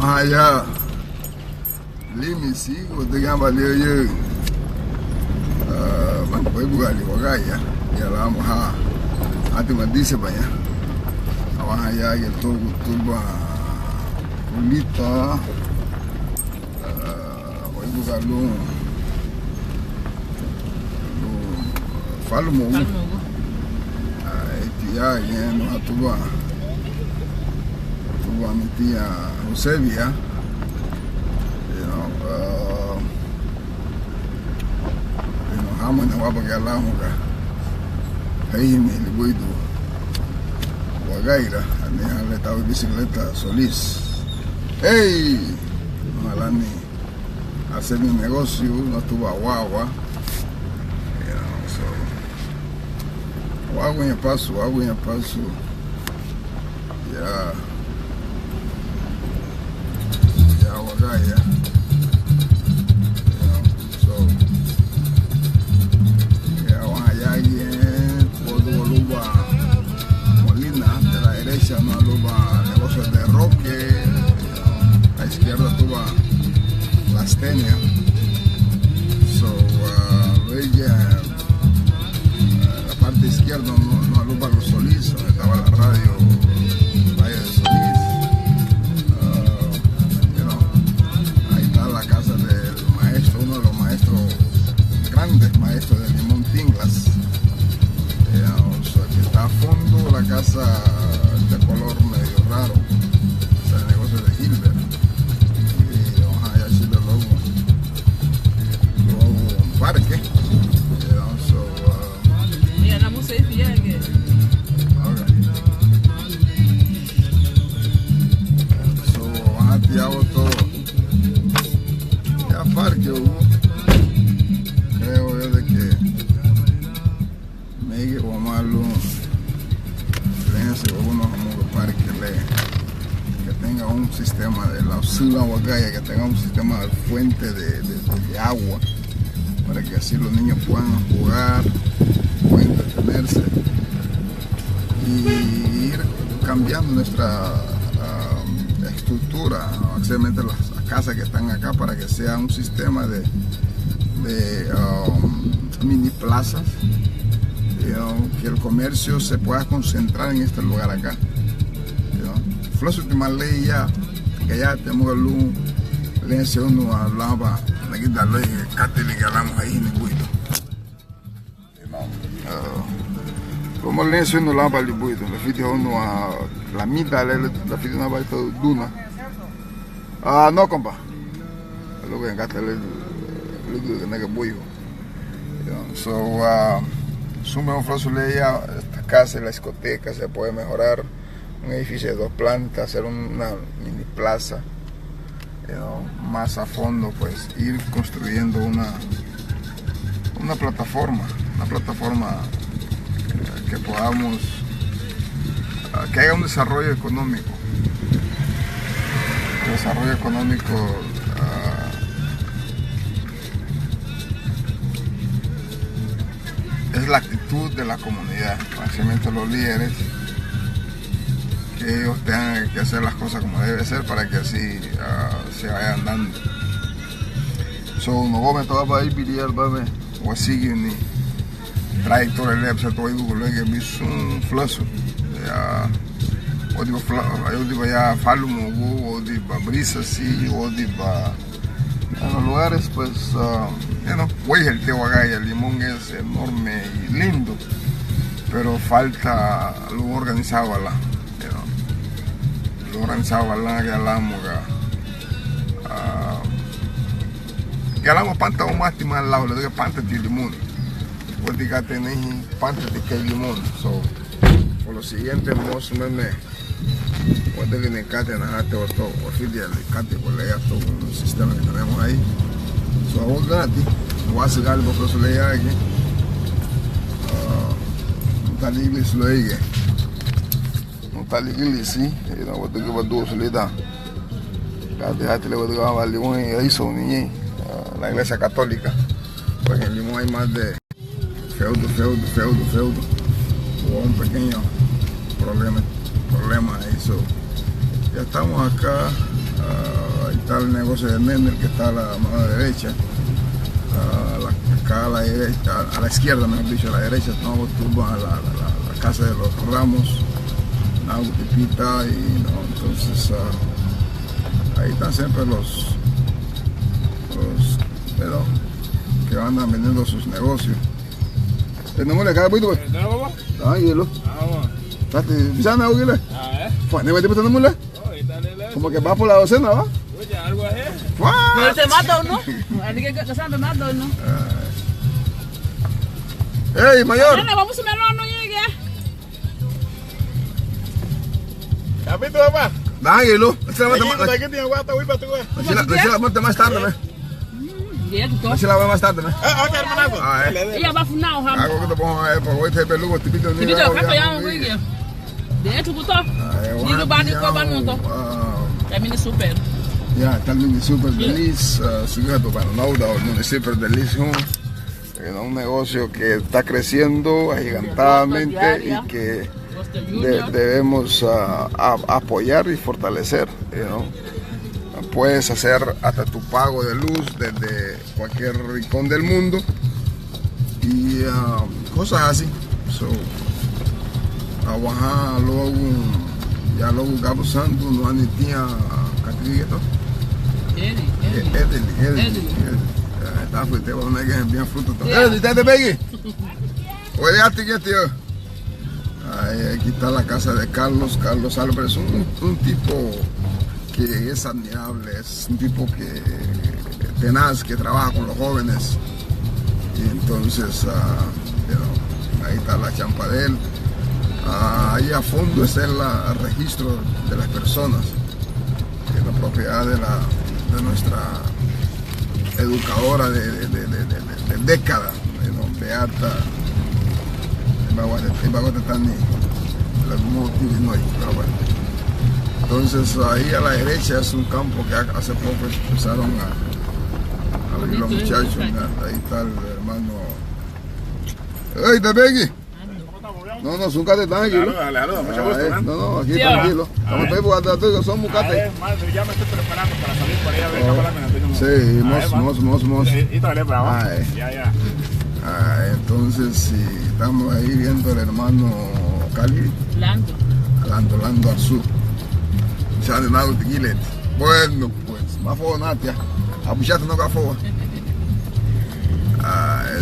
allá. Limi si, usted ya valió yo. Bueno, pues bugali wagaya. Ya la vamos a te dice para allá. Vamos allá que todo turba ulita. Voy a buscarlo. Falo mo. Ya no a tuba mi tía Josevia. Nos na wapa que hablamos acá. Ahí me le voy a Guagaira, a dejarle estaba en bicicleta Solís. ¡Hey! Ojalá ni hacer mi negocio, no estuvo a guagua. Água em passo, ya wagaya. So ya wagaya todo luba Molina de la derecha no luba negocios de Roque, a la izquierda tuvo Las Tenias. So parte izquierda no alumbra los Solís, donde estaba la radio Valle de Solís. Ahí está la casa del maestro, uno de los maestros, grandes maestros de Limón Tinglas. Aquí está a fondo la casa de color medio raro, es el negocio de Gilbert. Y vamos a decirle luego un parque. Creo yo de que me o malo fíjense unos amigos para que tenga un sistema de la Sula Wagaya, que tenga un sistema de fuente de agua para que así los niños puedan jugar, puedan entretenerse y ir cambiando nuestra estructura, actualmente las casas que están acá, para que sea un sistema de mini plazas, que el comercio se pueda concentrar en este lugar acá. Las últimas leyes ya, que ya tenemos el ley se uno hablaba, aquí está la ley que hablamos ahí en el buito. Como el ley se uno hablaba el buito, le fui uno a la mitad, la fui una baita duna. No, compa. Lo que encanta el que buivo. So, sume un flazo leía, esta casa, la discoteca se puede mejorar, un edificio de 2 plantas, hacer una mini plaza, más a fondo, pues ir construyendo una plataforma que podamos, que haya un desarrollo económico. Desarrollo económico es la actitud de la comunidad, básicamente los líderes, que ellos tengan que hacer las cosas como debe ser para que así se vayan dando. So, no vamos a tomar para ir piliar, o así ni trayectoria le precisa todo Google que es un flazo. Eu digo ya Falumo, o de Brisa, sí, o de en los lugares, pues, güey, el Tehuagaya, el Limón es enorme y lindo, pero falta lo organizado allá, lo organizado allá, que hablamos panta o más estimar al lado, le digo panta de limón, pues diga tenéis panta de que limón, so, por lo siguiente, vamos a cuando que necate na hate o todo oficial necate con leer todo un sistema que tenemos ahí, so hago gratis, voy a hacer algo que se leer aquí, no está la iglesia lo oye, no está la iglesia, y no voy a tener que dos solitas, hate le voy a tener que dar limón y ahí son niños, la iglesia católica, porque en Limón hay más de feudo, hubo un pequeño problema ahí, so ya estamos acá Ahí está el negocio de Nenel, que está a la mano derecha. Acá a la derecha, a la izquierda, mejor dicho, a la derecha, estamos a la casa de los Ramos, una Pipita, y no, entonces ahí están siempre los pero que van vendiendo sus negocios. ¿No me le cae muy bien? Ah, hielo. ¿Estás pisando algo, Gile? ¿Fue? ¿No me estás pisando mula? Como que va por la docena, ¿va? Oye, algo así. Pero te mata o no. Así que me mata o no. ¡Ey, mayor! Vamos a ver, no llegue. ¿Has visto, papá? Da, hielo. ¿Qué tiene guata? Voy para tu güey. Decir la muerte más tarde, ¿no? Ya tú Decir la más tarde, ¿no? Ok, hermanazo. ella va a funar, ojalá. Algo que te pongo a ver, porque hoy te peludo, te pito. Si tú te vas a llevar un güey. De hecho, puto. Ni lo van a comer nunca. Ya viene súper. Ja, está el mini super feliz, sujeto para Nauda, el mini super feliz, un negocio que está creciendo agigantadamente y que debemos apoyar y fortalecer. Puedes hacer hasta tu pago de luz desde cualquier rincón del mundo y cosas así. So, ya luego Gabo Santo no han tinha catrigueto. Edeli. Está fuerte, vamos a ver que es bien fruto. Edeli, ¿estás de Peggy? Oye, ¿qué tío? Aquí está la casa de Carlos Álvarez, un tipo que es admirable, es un tipo que tenaz, que trabaja con los jóvenes. Y entonces, ahí está la champa de él. Ahí a fondo está el registro de las personas, que es la propiedad de nuestra educadora de décadas, de alta, pero bueno. Entonces ahí a la derecha es un campo que hace poco empezaron a abrir los muchachos. Ahí está el hermano. ¡Ey, te Peggy! No, no, son cates tranquilos. Saludos, mucho gusto, No, aquí tranquilo. Estamos ahí porque son mucates. Ya me estoy preparando para salir por ahí a ver cámara. Sí, mos. Y todavía bravo. Ya. Entonces, sí, estamos ahí viendo al hermano Cali. Lando al sur. Chale, nada, tiquilet. Bueno, pues, más fuego, Natia. Apuchate no cafoa.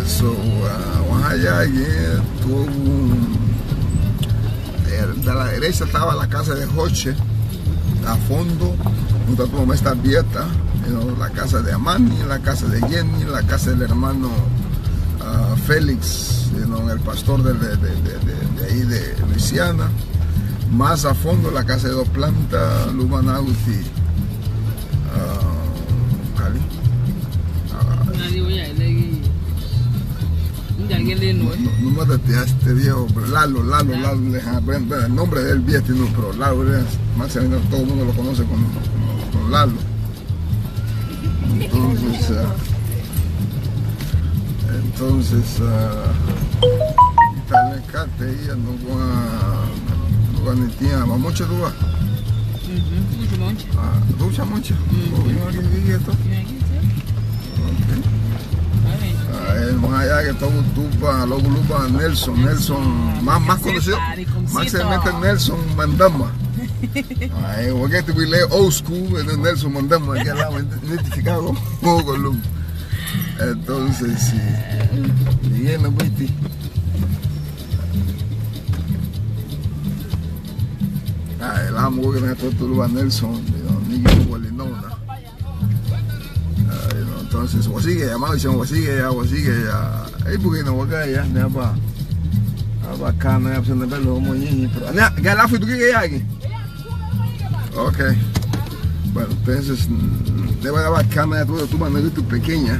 Eso, allá tuvo de la derecha estaba la casa de Joche, a fondo, junto a tu mamá está abierta, la casa de Amani, la casa de Jenny, la casa del hermano Félix, el pastor de ahí de Luisiana, más a fondo la casa de dos plantas, Lumanauti, Cali. No mátate a este viejo, Lalo, el nombre de él viejo, pero Lalo, más o menos todo el mundo lo conoce con Lalo. Entonces, está el cate ahí, no va ni tiempo, mucho tú vas. Mucho. Más allá que todo tupa, luego lupa Nelson, más conocido, más se mete Nelson Mandama. Porque este we leo old school, Nelson Mandama, aquí al lado, identificado como Colum. Entonces, sí, bien, ¿viste? El amo que me todo lupa Nelson, ni Gualinona. Entonces, sigue llamado, sigue ya. Ahí porque no voy a ya, ne apa acá, no hay opción de verlo como ñi, pero ya la fui tú que aquí. Ok. Bueno, entonces debe de haber cámara todo tu mano tu pequeña.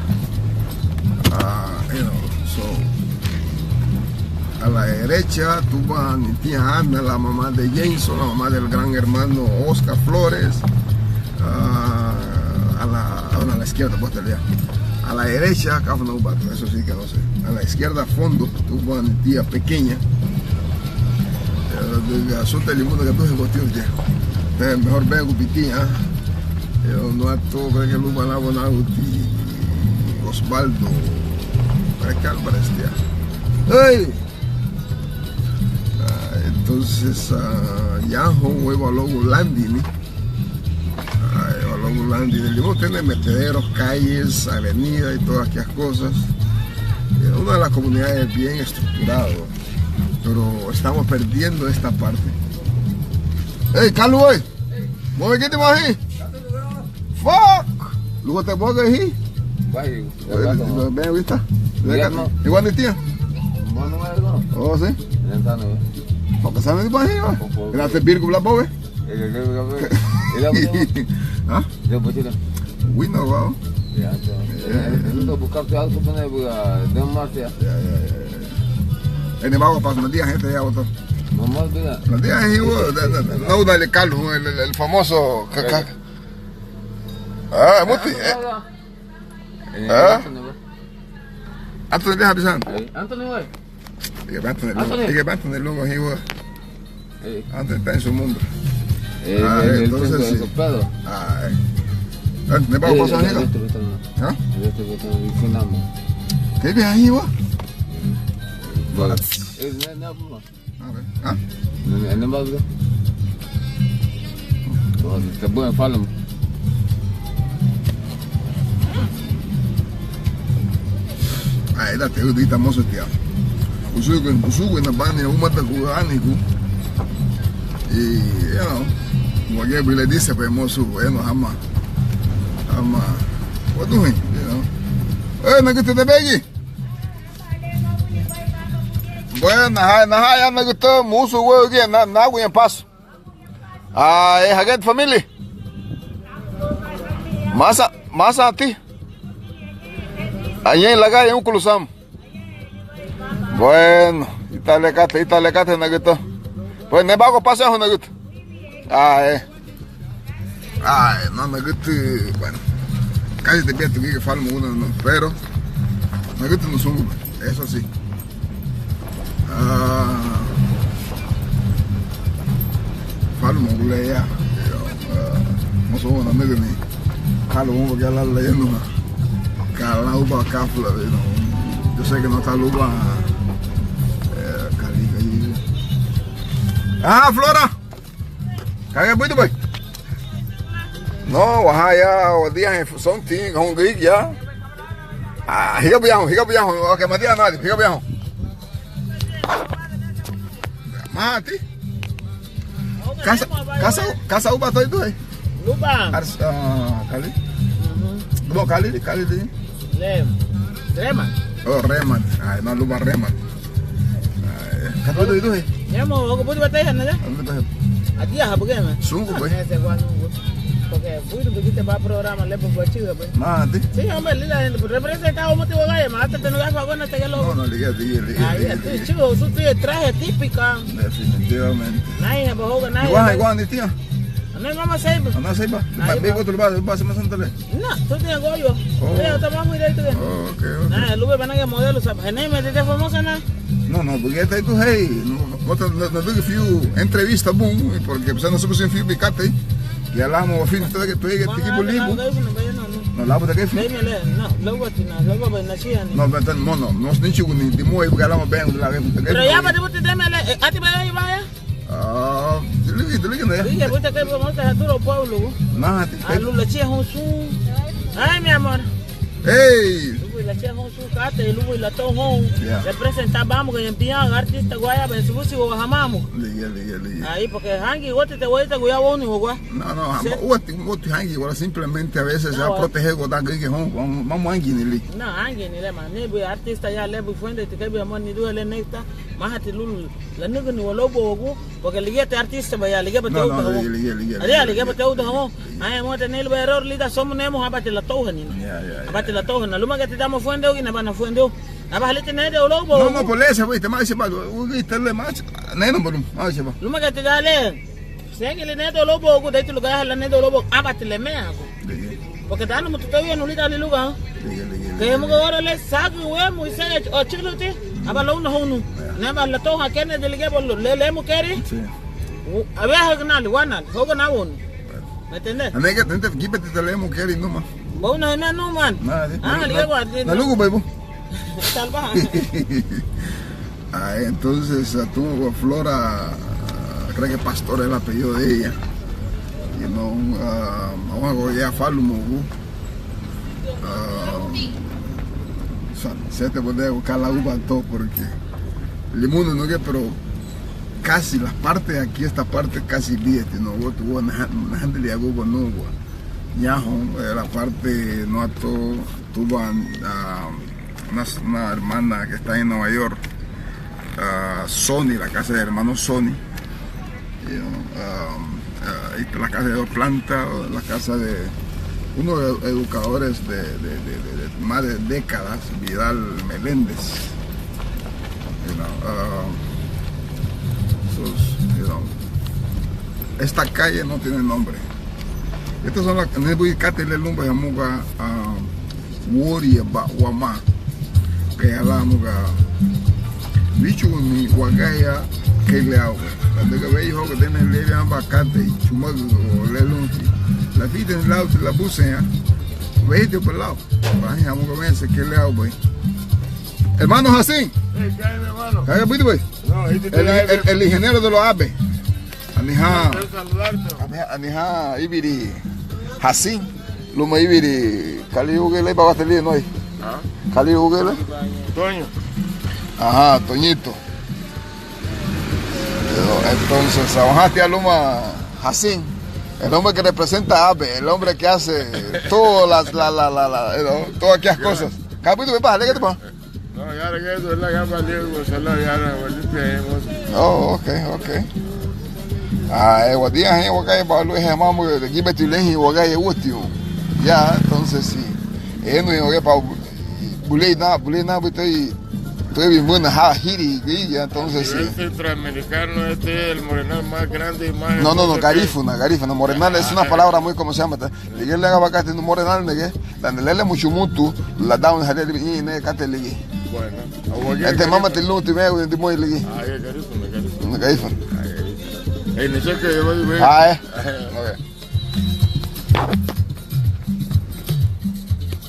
A la derecha tú vas mi tía Ana, la mamá de Jameson, la mamá del gran hermano Oscar Flores. A la izquierda, pues a la derecha, acá no va, eso sí que no sé. A la izquierda, a fondo, tú vas a mi tía pequeña. Asunto del mundo que tú se cuestión ya. Mejor ven con mi tía. no a todo, creo que Luma la Bonauti, Osvaldo, creo que Álvarez, ya. ¡Hey! Entonces, ya un huevo a Logo Landini. A Logo Landini. Debemos tener metederos, calles, avenidas y todas aquellas cosas. Una de las comunidades bien estructurado, pero estamos perdiendo esta parte. ¡Hey, Carlos, güey! ¿Mueve qué te vas ahí? ¡Fuck! ¿Luego te pongo ahí? Vai, ¿Ven ahorita? ¿Igual de tía? Oh, sí? Porque saben de más ahí, va. Gracias, Virgo, la pobre. ¿Ah? Window, wow. Itu buka tu aku pernah buka demar ya. En el bajo paso, los días gente ya votó. Mamá bila. Los días ahí, no dale Carlos, el famoso. Ah, Muti. Anthony deja pisar. Anthony, güey. Hay que mantener el logo ahí, güey. Anthony está en su mundo. Entonces sí. ¿Me va a pasar ahí? ¿Ah? ¿Qué ves ahí, güey? ¿Ah? Te pueden falar. Ahí la te udita mozo tía. Usugo na bani umata kuaniku. Y wage bile dice pe mozo bueno ama. What doing? Na que te begi. Bueno, na ya na gusto muso wo ge na wo en paso. Haget family. Masa a ti. Allá en la calle un cruzamos. Bueno, italecate, naguito. Pues ne bago pasejo, naguito. No, naguito, bueno. Casi te pierdo que falmo uno, no, pero naguito no sube, eso sí. Falmo ya. No sube una medio ni. Calo uno que hablar leyendo una. Calauba acá, yo sé que no está Luba. Flora. ¿Qué puedo pues? No, ya, los días son tíos, un geek ya. Higa viajo, que Matías nadie, higa viajo. Más a ti. Casa uva estoy tú ahí. Luba. Cali. No, Cali. Reman. Oh, Reman. No, Luba Reman. ¿Qué puedo ir tú ahí? Llamo, ¿cómo puedo bater en ella? Aquí ya, ¿por qué me? Sugo, pues. Porque fui porque te va a programa le por chido, pues. Más, ¿sí? Sí, hombre, la representa un motivo de más te no das favor no te lo. No, ligue. Ahí está, chido, su traje típica. Definitivamente. Nadie, pues, nadie. Igual, tío. No vamos a hacer. No, sí, va. Vivo tú vas a santale. No, tú tienes gollo. Yo estamos muy directo. Ok. Nada, el Uber van a que modelo, ¿sabes? ¿Me te famosa nada? No, porque está ahí tú, hey, no digo few entrevistas, boom, porque pues no somos en few picate, y hablamos a fin de que tú llegues a este equipo libre. No, la puta que fue. No, luego nacía. No es ni chico ni de muy, porque hablamos bien de la vez. Pero ya, para ti te me a ti me da y vaya. Dile que no ya. Dile, pues que vamos a todo el pueblo. Nada, a la chía un su. Ay, mi amor. Hey. La chía un su cate, y luego la tomo. Representamos que empiezan artistas guaya, pero su música bajamos. Liga. Ahí, porque hangi, te voy a guaya bonito, guay. No, hangi, igual simplemente a veces se va a proteger con tan que vamos hangi ni li. No, hangi ni le man, ni voy artista ya le voy fuente, te que amor ni duele neta, más a ti lulu. La nunca ni voló bogo, porque le guía artista vaya, le guía para todo. No, le guía para todo. Ay, hemos tenido el error, lida somos nemos abate la toja ni. Abate la toja, no luma que te damos fuente o que no van a fuente. Abajale tener de lobo. No, por eso, güey, te más se va. Uy, te le más. Neno, por se va. Luma que te dale. Se que le neto lobo, de hecho lo que es la neto lobo, abate le mea. Porque te dan mucho todavía no le da lugar. Que hemos que ahora le saco, güey, muy serio, o chico te. Abalo uno. Nada la toja que ne del que le hemos querido. Sí. A ver, ganal, guanal, juega na uno. ¿Me entiendes? Ane que tente quípete telemo que eres no man. Vos no man. Nada. Le digo a ti. Na lugo bebo. Salva. Entonces tú Flora creo que Pastor es el apellido de ella. You know, vamos a ya falo mogu. Se te puede buscar la uva todo porque el mundo no que pero casi las partes aquí esta parte casi viete no tuvo una gente le hago no ya la parte no tuvo una hermana que está en Nueva York, Sony, la casa de hermano Sony, ahí está la casa de dos plantas, la casa de uno de los educadores de más de décadas, Vidal Meléndez. Esta calle no tiene nombre. Estas son las que no voy a cateler el nombre de Muga Wori Wama que ya la Muga bicho ni Wagaya que le hago. Cuando que veo que tiene le dan bacate y chumago le lunti. La vida en lado la busen, veis por lado. Vaya, vamos a ver qué le hago, hermano así. ¿Qué pide, güey? El ingeniero de los aves. Anija ibiri Hassin. Luma ibiri Kali ugele para batería no hay. Kali ugele. Toño. Ajá, Toñito. Entonces, abajaste a Luma Hassin. El hombre que representa a Abe, el hombre que hace todas todas aquellas cosas. Capito, ¿qué te pasa? No, ya regreso, es la gama de ya oh, ok. Guadía, guacay, para Luis Amamo, de aquí Betulén, guacay, útil. Ya, entonces sí. No es para Bulena, estoy bien buena, Hiri, entonces sí. El centroamericano, el morenal más grande y más... No, garífuna. Morenal es una palabra muy, como se llama. Le haga vaca, tiene morenal, la lele mucho mutu, la da un jale y ne cate ligi. Bueno, este mamá te lo te veo de muy ligi. Garífuna. En eso que yo voy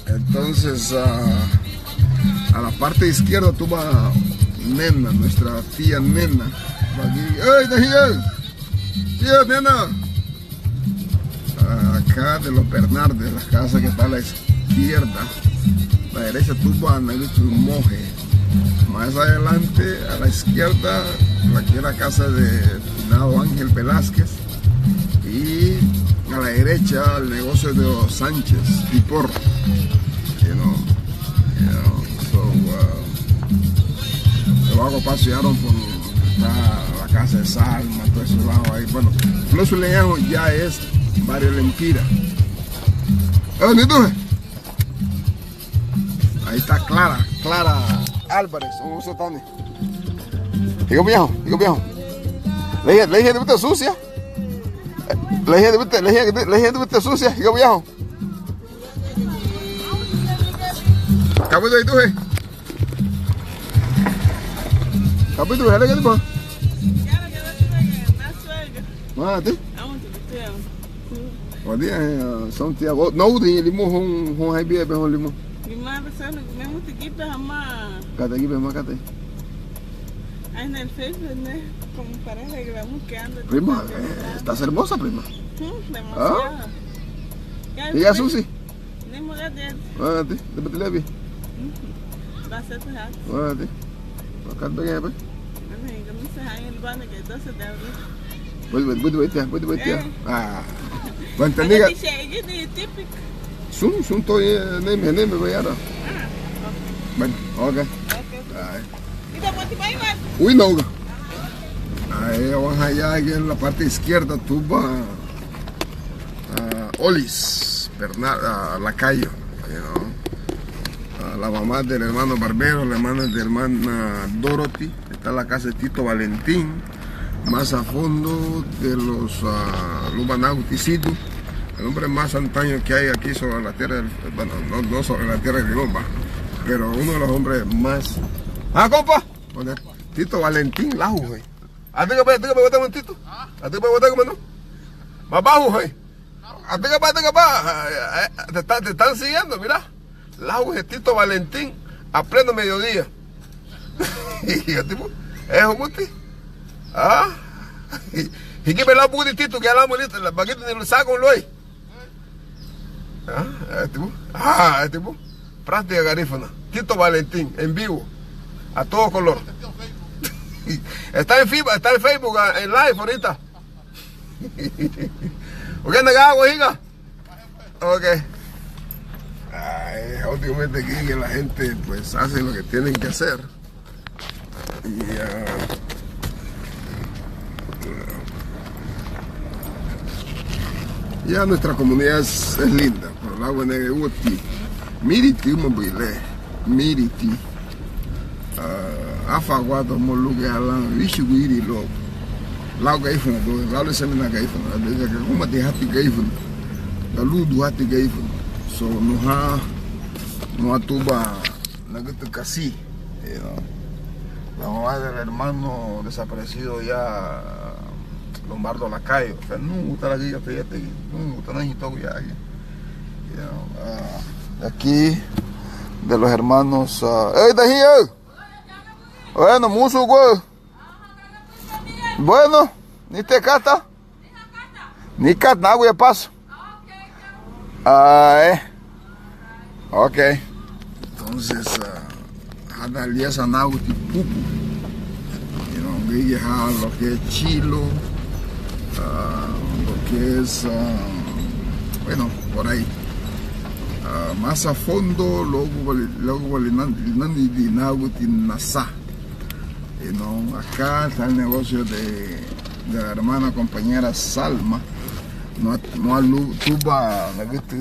Entonces, a la parte izquierda tú vas Nena, nuestra tía Nena. ¡Ey, tía Nena! Acá de los Bernardes, la casa que está a la izquierda. A la derecha tú vas a un monje. Más adelante, a la izquierda, aquí la casa de finado Ángel Velázquez. Y a la derecha, el negocio de los Sánchez y Porro. Luego pasearon por la casa de Salma, todo ese lado ahí. Bueno, Flor Leñajo ya es Barrio Lempira. Ahí está Clara Álvarez, un sotane. Digo viejo. Le dije de viste sucia. Le dije de viste sucia, digo viejo. Capito ahí tú, Capito, ¿qué te pasa? Ah, ¿sí? Bom dia, São Tiago. Não tem limão, com aí bem bem limão. Limão, pessoal, não muito equipe, ama. Cada equipe mais cada. Aí no Facebook, né? Como parece que vamos quedando. Prima, estás hermosa, prima. Demasiado. E a Susi? Nem mulher dele. Ah, ¿sí? ¿De te levi? Va a ser tu hat. Ah, ¿sí? Acá te venga, pues. Amiga, me se hay el bano que 12 de abril. Puede ver. Ah. Vai entender? É típico. Sun toi nem me vai ara. Bueno, okay. ¿Y después te vas? Uy, no. Ahí vamos allá en la parte izquierda tú vas a Olis, Lacayo, la mamá del hermano Barbero, la hermana de la hermana Dorothy, está la casa de Tito Valentín. Más a fondo de los Lubanauticito, el hombre más antaño que hay aquí sobre la tierra, bueno, no sobre la tierra de Lomba, pero uno de los hombres más... ¡Ah, compa! Tito Valentín Lahu, güey. ¿A ti que me botar un Tito? ¿A ti que me botar como no? ¿Más bajo, güey? Te están siguiendo, mira. Lago Tito Valentín a pleno mediodía. Y yo tipo, ¿es Muti? Ah. Y que me la pude Tito que hablamos listo, la paqueta ni lo saco lo hay. Tipo, práctica garífona. Tito Valentín, en vivo, a todo color. Está en Facebook, en live ahorita. ¿O qué anda agua, hija? Ok. Últimamente aquí que la gente pues hace lo que tienen que hacer. Y ya nuestra comunidad es linda. Por el agua de Uti. Miriti mobile. Miriti. Afaguado moluque alan. Vishuguiri lo. Lau gaifuna do. Lau semina gaifuna. Desde que como te hati gaifuna. Dalu du hati gaifuna. So no atuba nagutu casi. La mamá del hermano desaparecido ya Lombardo Lacayo. O sea, no gusta la guía, no gusta nada y todo ya. Aquí de los hermanos. ¡Ey, Dajillo! Bueno, mucho güey. Bueno, ni te cata. Ni cata, agua de paso. Ok. Entonces, Adalia Sanauti Pupu. Lo que es chilo, lo que es, bueno, por ahí. Más a fondo, luego acá está el negocio de la hermana compañera Salma. No tuba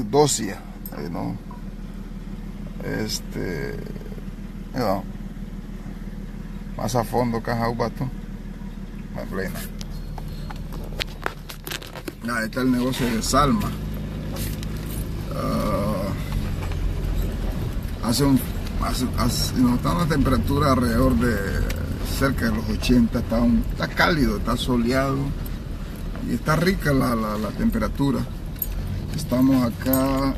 dosia, más a fondo Cajaubato, más plena. Ahí está el negocio de Salma. Está una temperatura alrededor de cerca de los 80, está cálido, está soleado y está rica la temperatura. Estamos acá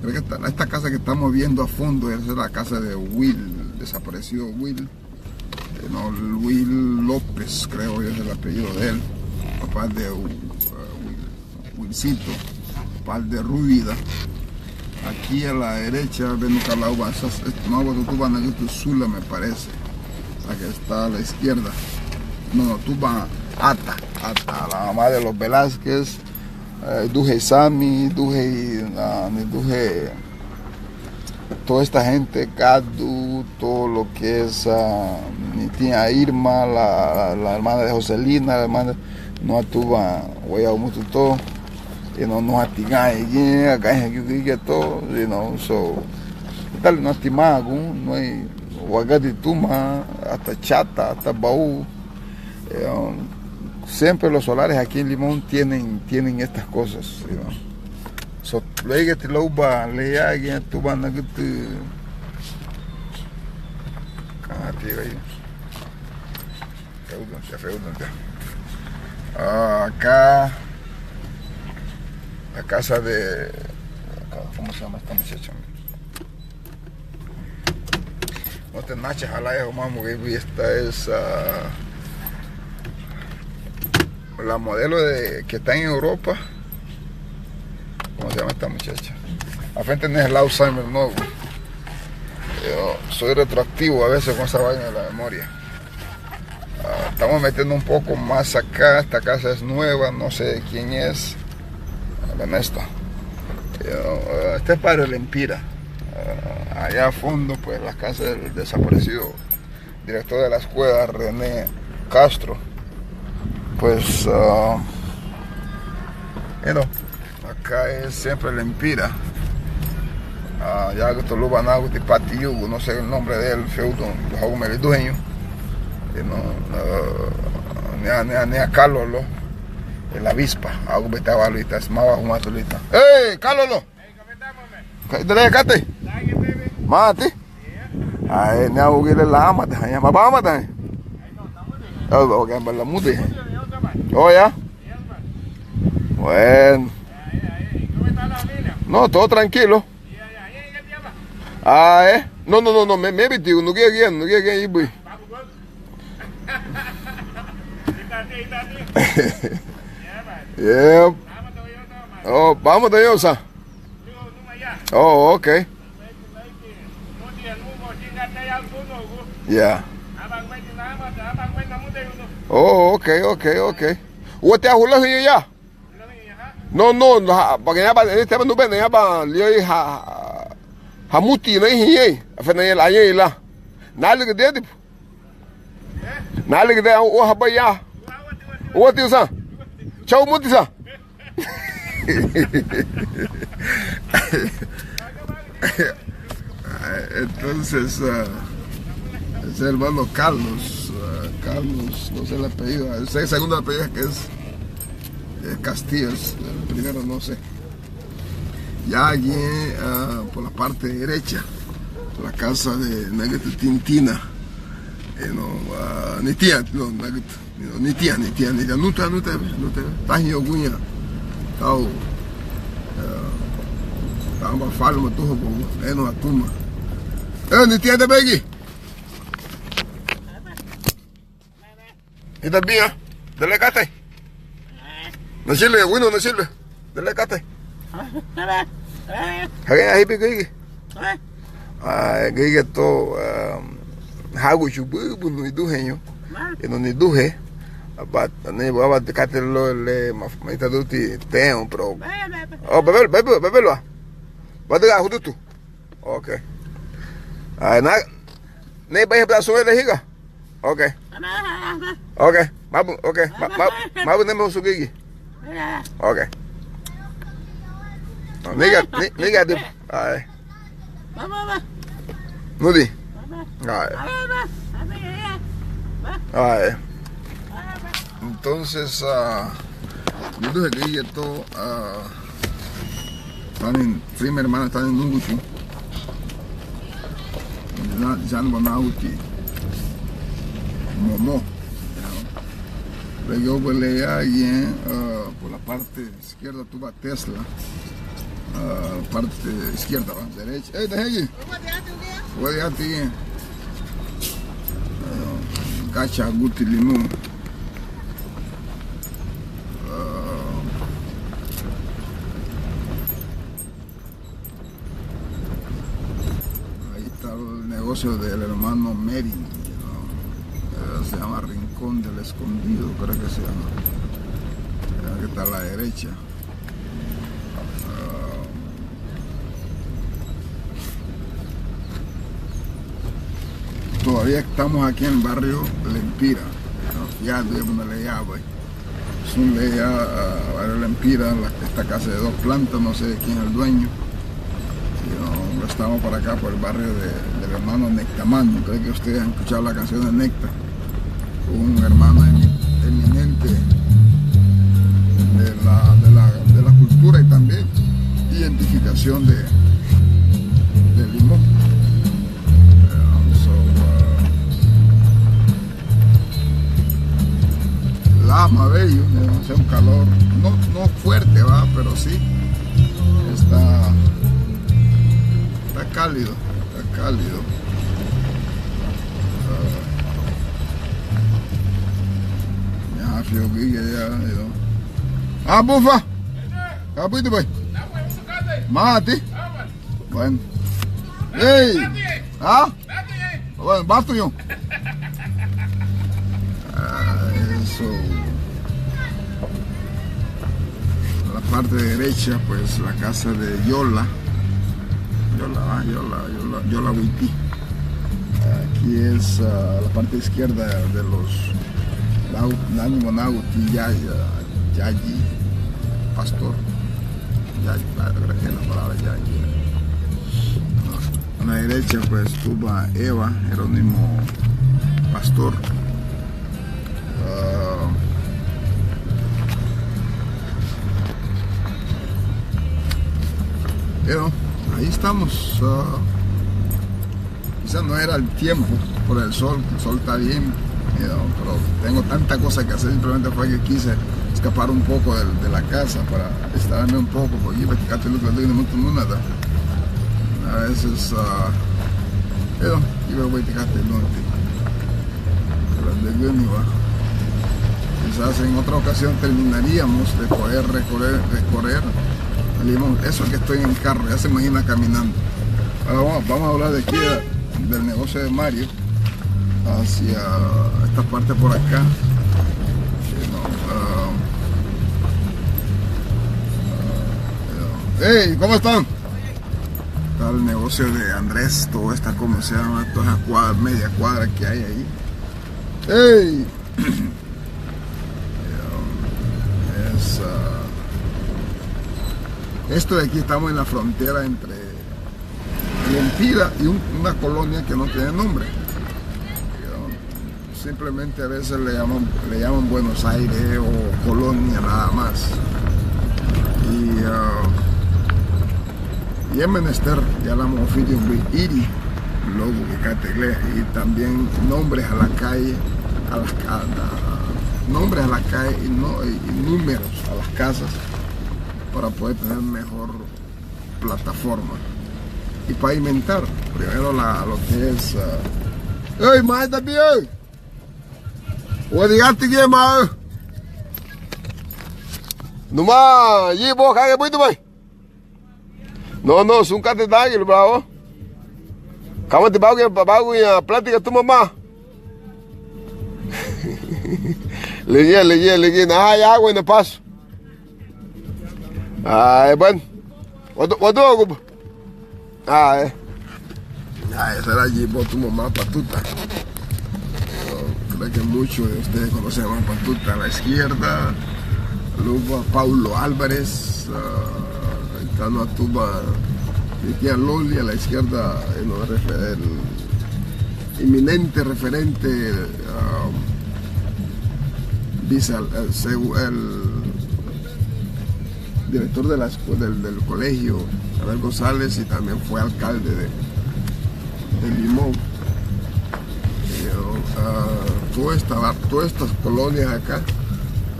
creo que esta casa que estamos viendo a fondo es la casa de Will, desaparecido Will. Will López, creo que es el apellido de él, papá de Wilcito, papá de Rubida. Aquí a la derecha ven Calauba, no, Sula me parece, la que está a la izquierda. No, Tuba Ata, la mamá de los Velázquez. Duje Sami, Duje, toda esta gente, Cadu, todo lo que es mi tía Irma, la hermana de Joselina, la hermana no tuva, voy a mucho todo, no atigai, acá es todo, so, tal no estimago, no hay, Huagatituma, hasta Chata, hasta Baú. Siempre los solares aquí en Limón tienen estas cosas. So, luego te lo va a leer, tú vas a que acá la casa de, ¿cómo se llama esta muchacha? No te naches a la mamá, esta es la modelo que está en Europa. ¿Cómo se llama esta muchacha? A frente no es el Alzheimer nuevo. Yo soy retroactivo a veces con esa vaina de la memoria. Estamos metiendo un poco más acá. Esta casa es nueva, no sé de quién es. Ven esto. Este es para el Empira. Allá a fondo, pues la casa del desaparecido director de la escuela, René Castro. Pues, acá es siempre el Empira. Ya que tú lo van a ver, Patiyugo, no sé el nombre de él, feudo, los hago el dueño. Ni a Carlos, la avispa, algo que estaba ahorita, es más bajo una tulita. ¡Ey, Carlos! ¿Dale, Cate? ¿Mate? Ay, ni hago que la amate, ya me va a matar. Ok, la mute. Oh, ya. Bueno. ¿Cómo está la familia? No, todo tranquilo. ¿Qué tiempo? No, me digo, no quiero ir, pues. Yeah. Oh, vamos de Yosa. Oh, okay. Yeah. Oh, okay. What are you here ya? No, porque ya para este no ven ya para le hamuti no hier. Afena ya la ya. Nale que de. Nale que de o haba ya. What you say? Chau muti sa. Entonces, es el hermano Carlos, no sé el apellido, el segundo apellido que es Castillo, el primero no sé. Ya allí por la parte derecha, la casa de Nagata Tintina, ni tía, no te, página alguna, tal. Tamba falha uma turma boa, é numa turma. Não tinha bem. E da bia, delegate. Na Chile, bueno, na Chile. Delegate. Aí peguei. Ganhei to hago chubu no iduhenyo. E no iduhe. Abat, ne baba de catelo le mafita duti tem pro. Oh, bebel lá. Pode dar tudo. Ok. Na nem bem para sua liga. Ok. Ok. Mabu, ok. Mabu nem meu sugi. Ok. Nega de. Ai. Nudi. Ai. Entonces, yo dije que ella todo, mi hermana está en Nunguchi, ya no van a Uti, Momo. Luego pues leía allí, por la parte izquierda tuvo Tesla, parte izquierda, derecha, deje allí. Voy a ti, Gacha Guti Limón. Del hermano Merin, se llama Rincón del Escondido, creo que se llama, que está a la derecha. Todavía estamos aquí en el barrio Lempira, ya donde le llamo, es un barrio Lempira, esta casa de 2 plantas, no sé quién es el dueño. Estamos para acá por el barrio del hermano Nectamán. Creo que ustedes han escuchado la canción de Necta, un hermano eminente de la cultura y también identificación de Limón. Lama bello, hace un calor no fuerte, va, pero sí está cálido, ya frío que ya, bufa, capito pues, mate, bueno, bueno, basto yo, eso, la parte derecha pues la casa de Yola Huití. Aquí es la parte izquierda de los Nanumonauti Yayi Pastor. Yayi, creo que es la palabra Yayi. A la derecha pues estuvo Eva Jerónimo Pastor. Pero ahí estamos. Quizás no era el tiempo por el sol está bien, pero tengo tanta cosa que hacer, simplemente fue que quise escapar un poco de la casa para estarme un poco, porque yo practicate lo que le digo mucho nada. A veces, pero yo voy a practicate quizás en otra ocasión terminaríamos de poder recorrer eso que estoy en carro, ya se imagina caminando. Ahora vamos a hablar de aquí del negocio de Mario hacia esta parte por acá. Hey, ¿cómo están? Está el negocio de Andrés, todo esta, ¿cómo se llama? Toda esa media cuadra que hay ahí. Hey. Esto de aquí, estamos en la frontera entre Lempira y una colonia que no tiene nombre. Simplemente a veces le llaman Buenos Aires o Colonia nada más. Y es menester, ya la oficio iri, luego que categle, y también nombres a la calle, nombres a la calle y números a las casas para poder tener mejor plataforma y pavimentar primero lo que es ¡Ey, más también! ¡O digaste que más! ¡No más! ¡Y vos cague muy bien! No, es un catetagel, bravo. ¿Cómo te pago y plática tu mamá? Le nada, hay agua en el paso. Bueno, ¿cuánto ocupa? Esa era allí por tu mamá, Patuta. Creo que muchos de ustedes conocen a Patuta. A la izquierda, luego Paulo Álvarez, Cano Tuba, Tía Loli. A la izquierda, el inminente referente, el director del colegio, Abel González, y también fue alcalde de Limón. Todas estas colonias acá,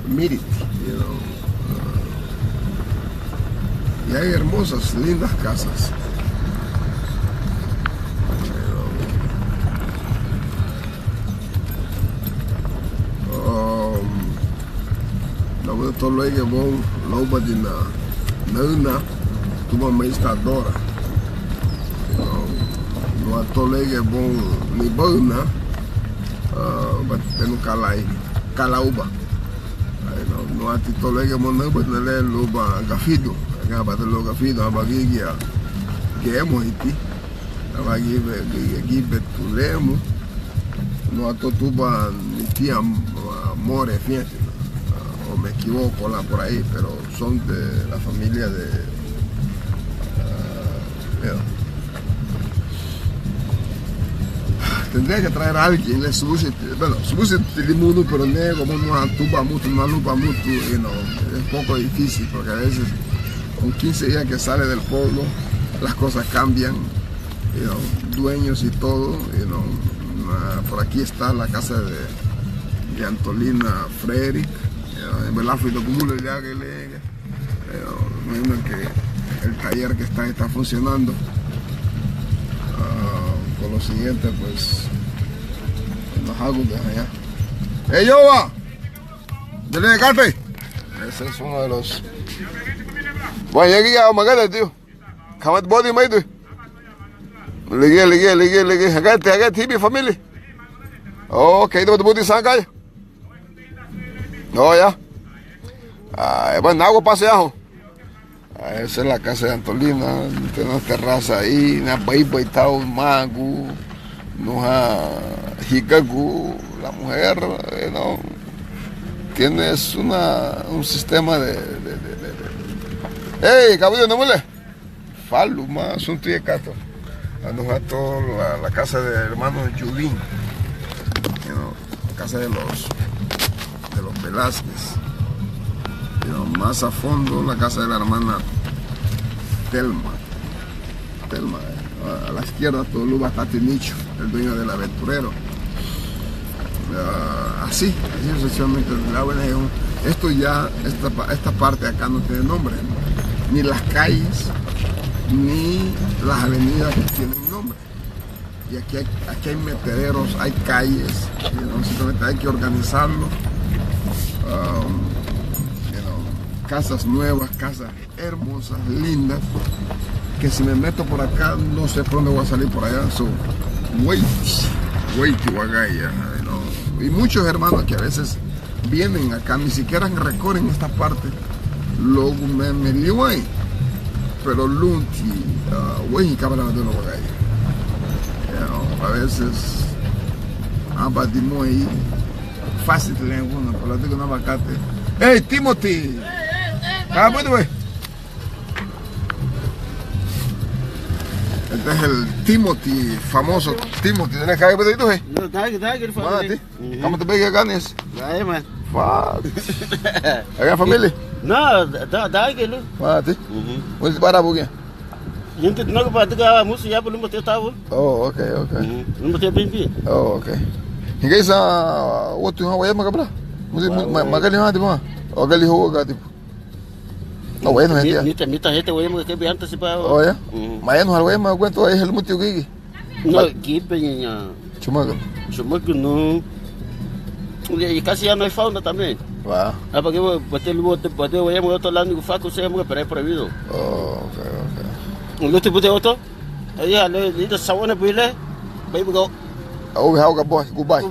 Mirit, y hay hermosas, lindas casas. Todo lo que bon loba de na tuba maestadora no todo lo que bon ni bona batendo calauba no ati todo lo que bon no batele loba gafido acá batelo gafido abagigia que hemos iti abagi betulemo no ato tuba ni tía more fíjate. Me equivoco por ahí, pero son de la familia de tendría que traer a alguien, le subuse limuno, pero nego, no tuba mucho, no lupa mucho, es poco difícil, porque a veces con 15 días que sale del pueblo, las cosas cambian, dueños y todo, por aquí está la casa de Antolina Frederick. En verdad fui como ya que el taller que está funcionando con lo siguiente, pues los hago de allá. ¡Ey, yo va! ¡Dele café! Ese es uno de los. Bueno, ya aquí ya vamos a tío. ¿Cómo body mate? Ligué. Acá mi familia. Ok, ¿dónde te puedes sacar? No, ya. Bueno, agua paseajo. Esa es la casa de Antolina. Tiene una terraza ahí. Una baiba y tal, mago. Una jicagu. La mujer, tienes un sistema de. ¡Ey, caballo, no mole! Falo, más un tío cato. La casa del hermano Yulín. La casa de los Velázquez. Más a fondo la casa de la hermana Telma. A la izquierda todo lo bastante nicho, el dueño del aventurero. Así sucesivamente. esto ya, esta parte de acá no tiene nombre, ni las calles, ni las avenidas que tienen nombre. Y aquí hay metederos, hay calles, simplemente hay que organizarlo. Casas nuevas, casas hermosas, lindas, que si me meto por acá no sé por dónde voy a salir por allá. So, wait, Guagaya, y muchos hermanos que a veces vienen acá, ni siquiera recorren esta parte, luego me lío ahí, pero lunti, güey, cabra de los Guagaya, a veces abatimos ahí, fácil de alguna, por lo tanto, un abacate. ¡Hey, Timothy! Ah, bueno, güey. Este es el Timothy, famoso Timothy. ¿Tienes que ver esto, güey? No, dale, familia. ¿Cómo te ves acá, Nes? Dale, man. ¿Hay familia? No, dale, lu. Mate. ¿Puedes parar por qué? Yo no puedo parar mucho ya por un motivo estaba. Oh, ok. Un motivo bien. Oh, ok. ¿Y qué es otro hijo de macabra? ¿Magali no tipo? ¿O qué hijo de tipo? No, bueno, gente. Mi tarjeta, güey, que vi antes se pagó. Oh, ya. Mañana, güey, me cuento ahí el motivo que. No, aquí, peña. Chumaco, no. Y casi ya no hay fauna también. Va. Ah, porque voy a otro lado y faco se llama, pero es prohibido. Oh, ok. Un luto de otro. Ahí ya le digo sabona pile. Baby go. Oh, we have a boy. Goodbye.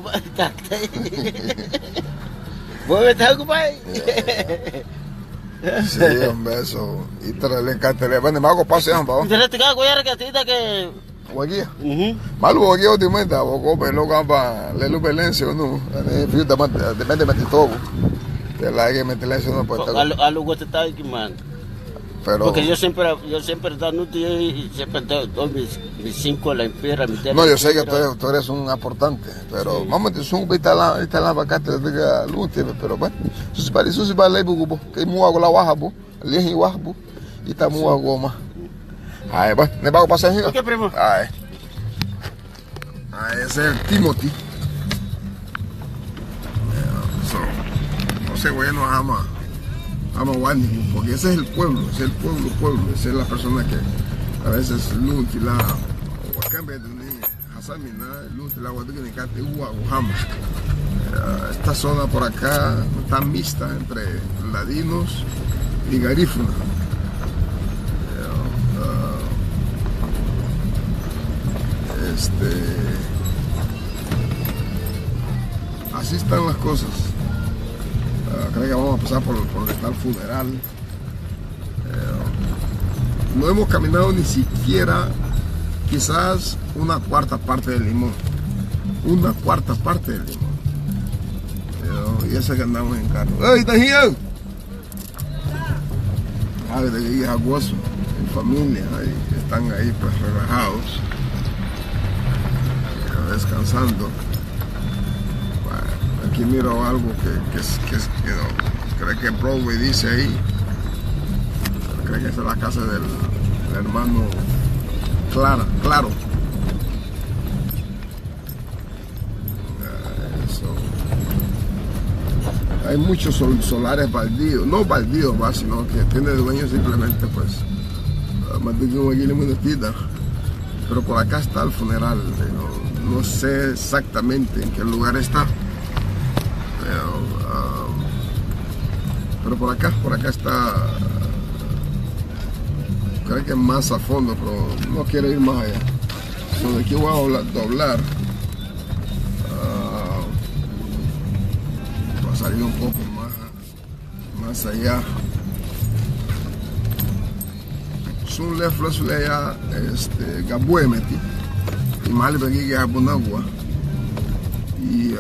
Voy a estar goodbye. Sí, hombre, eso. Y te le encanta. Le van de mago pase, hombre. Te te cago ya que Guaguía. Malu guaguía últimamente, aboco, pero capa, le lupe lencio, no. Fíjate, depende de todo. Te la hay que meter lencio, no puede estar. A lo que te está aquí, man. Pero... Porque yo siempre dando y siempre doy mis 5 a la empera, mi tema. No, yo sé que tú eres un aportante, pero sí. Vamos a decir, un está la vacante de luz, pero bueno, eso se va a leer, que muy hago la baja, el y baja, y está muy hago más. Ay, va, ¿me va a pasar aquí? ¿Qué primo? Ay, ese es el Timothy. No sé, güey, nos ama Guánico, porque ese es el pueblo, esa es la persona que a veces Lunti la Huacambe de Hasamina, Lunti la Huacambe Huajama. Esta zona por acá está mixta entre ladinos y garífuna. Así están las cosas. Creo que vamos a pasar por donde está el funeral. No hemos caminado ni siquiera quizás una cuarta parte del Limón. Una cuarta parte del Limón. Y eso que andamos en carro. ¡Hey, Tajío! De ahí es aguoso, en familia, están ahí pues relajados, descansando. Bueno, aquí miro algo que creo que Broadway dice ahí. Creo que esa es la casa del hermano Claro. Hay muchos solares baldíos, no baldíos, sino que tiene dueño simplemente pues mantengo aquí en minutita. Pero por acá está el funeral, no sé exactamente en qué lugar está, pero por acá está, creo que más a fondo, pero no quiero ir más allá. De aquí voy a doblar. Salir un poco más allá. Son le flores allá, Gabuemeti, y mal aquí que Abunagua. Y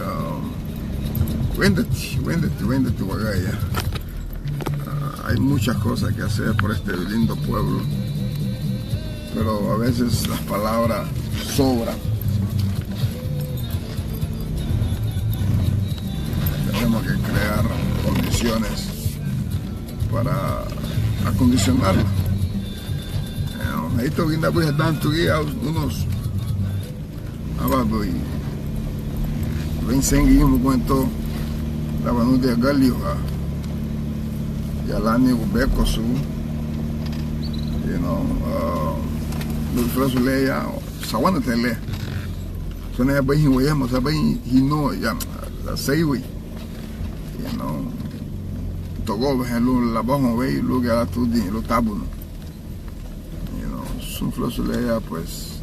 véndete, Guagaya. Hay muchas cosas que hacer por este lindo pueblo, pero a veces las palabras sobran. Tenemos que crear condiciones para acondicionarlo. Ahí estoy viendo pues están unos abajo y ven senguí un cuento la banu de Galioja Yalani Ubeko su, Lufrasu Leia, Sawana Tele. So na ba hin wayama sa ba hino ya saiwi. Togo lo la bajo ve lo que era tu din lo tabuno. Lufrasu Leia pues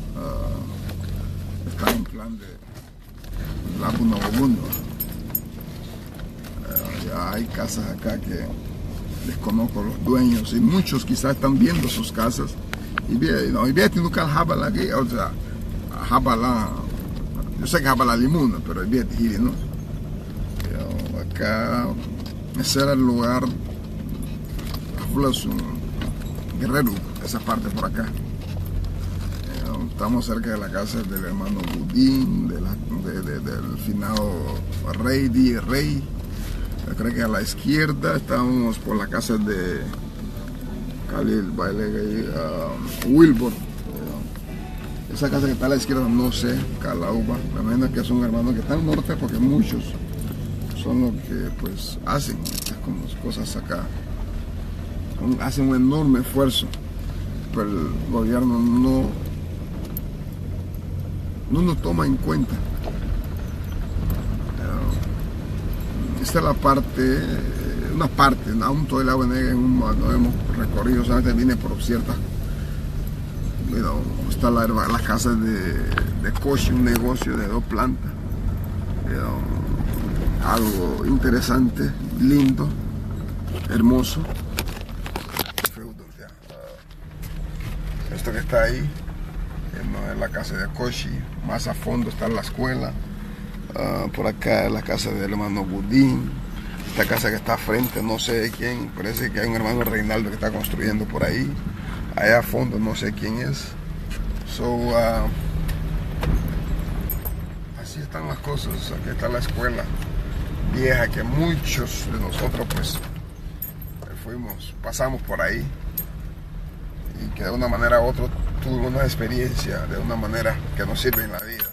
está en plan de Labuno Obundo. Ya hay casas acá que desconozco los dueños y muchos quizás están viendo sus casas y bien nunca habla aquí, o sea, habla, yo sé que habla limuna, pero bien no. Acá ese era el lugar, Guerrero, esa parte por acá. Estamos cerca de la casa del hermano Budín, del finado Rey. Creo que a la izquierda estamos por la casa de Khalil Wilbur. Esa casa que está a la izquierda no sé, Calauba. Me imagino que es un hermano que está al norte porque muchos son los que pues hacen estas cosas acá. Hacen un enorme esfuerzo, pero el gobierno no nos toma en cuenta. Esta es la parte, una parte, aún todo el agua negra no hemos recorrido, solamente viene por ciertas. Está la casa de Koshi, un negocio de 2 plantas. Algo interesante, lindo, hermoso. Esto que está ahí es la casa de Koshi, más a fondo está la escuela. Por acá es la casa del hermano Budín. Esta casa que está frente, no sé de quién, parece que hay un hermano Reinaldo que está construyendo por ahí. Allá a fondo no sé quién es. Así están las cosas. Aquí está la escuela vieja que muchos de nosotros pues pasamos por ahí y que de una manera u otra tuvo una experiencia de una manera que nos sirve en la vida.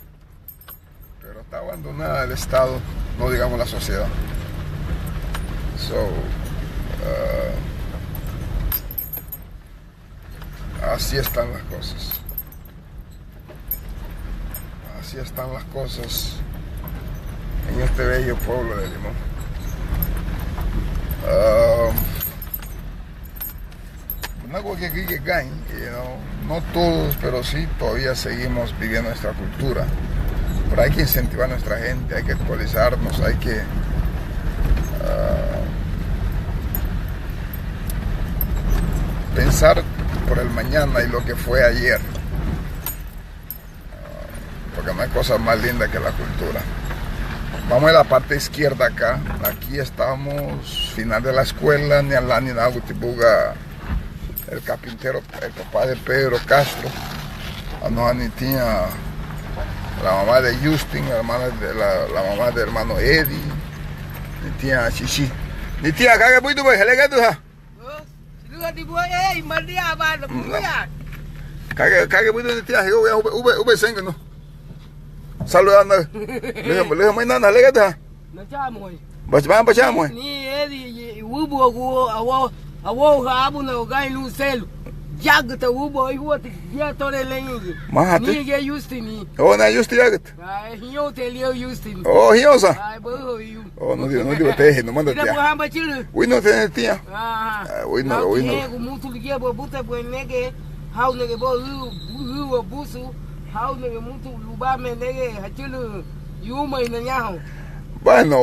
Está abandonada el Estado, no digamos la sociedad. Así están las cosas. Así están las cosas en este bello pueblo de Limón. Algo que aquí que caen, no todos, pero sí todavía seguimos viviendo nuestra cultura. Pero hay que incentivar a nuestra gente, hay que actualizarnos, hay que pensar por el mañana y lo que fue ayer. Porque no hay cosa más linda que la cultura. Vamos a la parte izquierda acá. Aquí estamos, final de la escuela, ni al ni nada, Gutibuga, el carpintero, el papá de Pedro Castro, ni tenía la mamá de Justin, la mamá del hermano Eddie, ni tía Chichi. Ni tía, ¿qué puedo ver? ¿Qué le queda? ¿Qué puedo ver? Tía, ube sengo no. Saludando. Le mai nana le queda. No chamo. Bachamo. Ni Eddie, ubo awo abu na gai lucelo. Jagta ubo iwoti ya tore lengi. Ni ge Justini. Na Justi jagta. Hio telio Justini. Hiosa. Ai bo yu. No digo te, no manda tia. Hamba chilu. No te tia. No. Ego mutu ligia bo buta bo nege. Hau nege bo ru busu. Hau nege mutu luba me nege hachilu yuma ina nyaho. Bueno,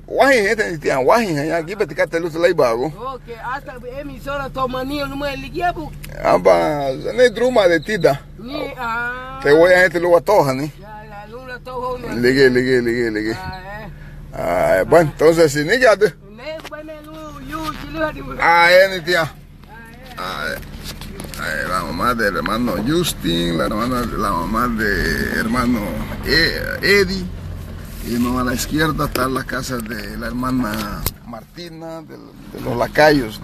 wahin este tía, wahin ya aquí beticate luz la ibago. Okay, hasta emisora tomania no me ligiabu. Amba, ne druma de tida. Ni Te voy a gente lo toja ni. Ya, lula toho no. Ligue. Bueno, entonces si ni ya. Ne bueno yu chilu hadi. Ni tía. La mamá del hermano Justin, la mamá del hermano Eddie. Y a la izquierda está la casa de la hermana Martina, de los lacayos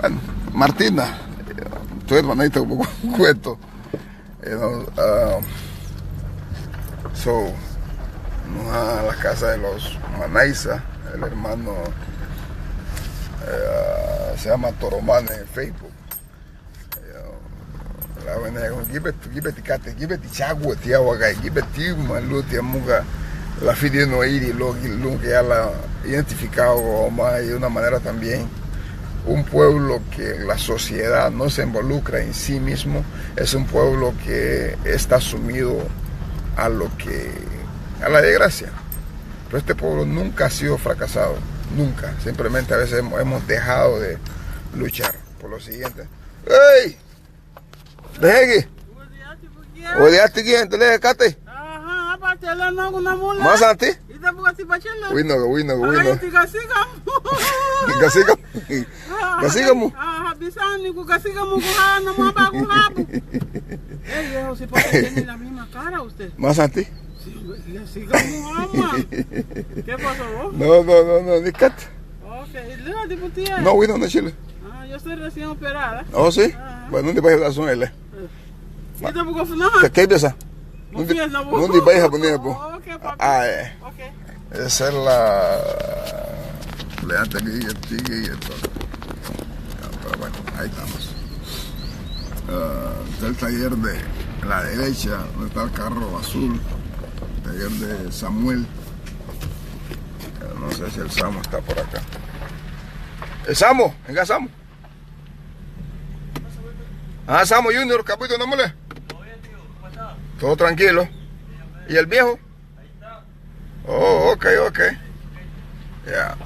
bueno, Martina, tu hermanita un poco cuento. A la casa de los Manaiza, el hermano se llama Toromane en Facebook. La buena gibeti chagua tiawaga gibeti maluti amuga la fide no iri lo que ya la identificado de una manera también un pueblo que la sociedad no se involucra en sí mismo, es un pueblo que está sumido a la desgracia. Pero este pueblo nunca ha sido fracasado, nunca. Simplemente a veces hemos dejado de luchar por lo siguiente. ¡Ey! ¡Deje! ¿Odiaste quién? ¿Te le dejaste? Ajá, aparte de la no una mula. ¿Más a ti? Y tampoco así para chela. Wino. Gasígamo. Ajá, bisani ku gasígamo ku no más para ku habu. Viejo, si tiene la misma cara usted. ¿Más a ti? Gasígamo ama. ¿Qué pasó vos? No, ni cat. Okay, le di putia. No, Wino, no chile. Ah, yo estoy recién operada. Oh, sí. Bueno, ¿dónde vas a dar son él? ¿Y tampoco fue nada? ¿Qué piensa? ¿Dónde vais a poner? Okay, papi. Okay. Esa es la... Leante aquí y esto. Pero bueno, ahí estamos. Está el taller de la derecha, donde está el carro azul. El taller de Samuel. No sé si el Samo está por acá. ¡El Samo! ¡Venga, Samo! Ah, Samo Junior, capito, no mole. Todo tranquilo. ¿Y el viejo? Oh, ok. Ya.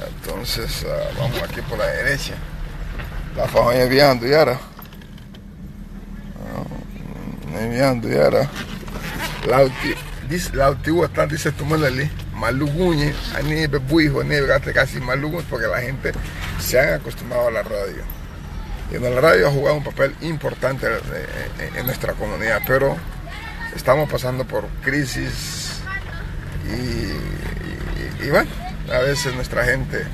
Entonces, vamos aquí por la derecha. La familia enviando ya ahora. La antigua está, dice tu manali, maluguñe, a ni bebuijo, ni begate casi maluguñe, porque la gente se ha acostumbrado a la radio. Y en la radio ha jugado un papel importante en nuestra comunidad, pero estamos pasando por crisis y bueno, a veces nuestra gente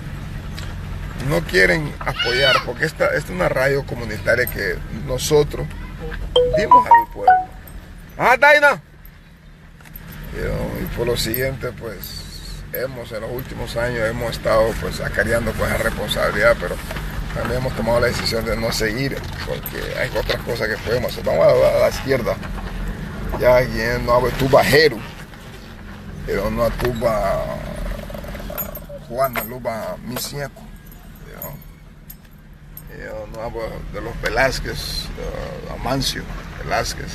no quieren apoyar, porque esta es una radio comunitaria que nosotros dimos al pueblo. ¡Ah, Daina! Y por lo siguiente, pues, en los últimos años hemos estado pues acarreando con esa responsabilidad, pero también hemos tomado la decisión de no seguir, porque hay otras cosas que podemos hacer. Vamos a la izquierda. Ya aquí no hablo tuba Jeru, pero no tuba Juana, luba Misieco. Yo no hablo de los Velázquez, Amancio Velázquez.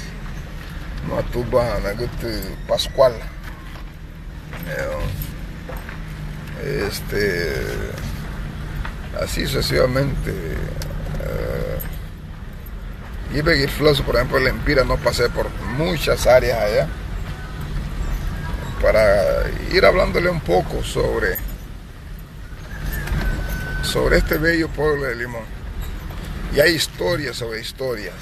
No tuba Pascual. Así sucesivamente. Y Beguirfloso, por ejemplo, el Empira, no pasé por muchas áreas allá para ir hablándole un poco sobre este bello pueblo de Limón. Y hay historias sobre historias.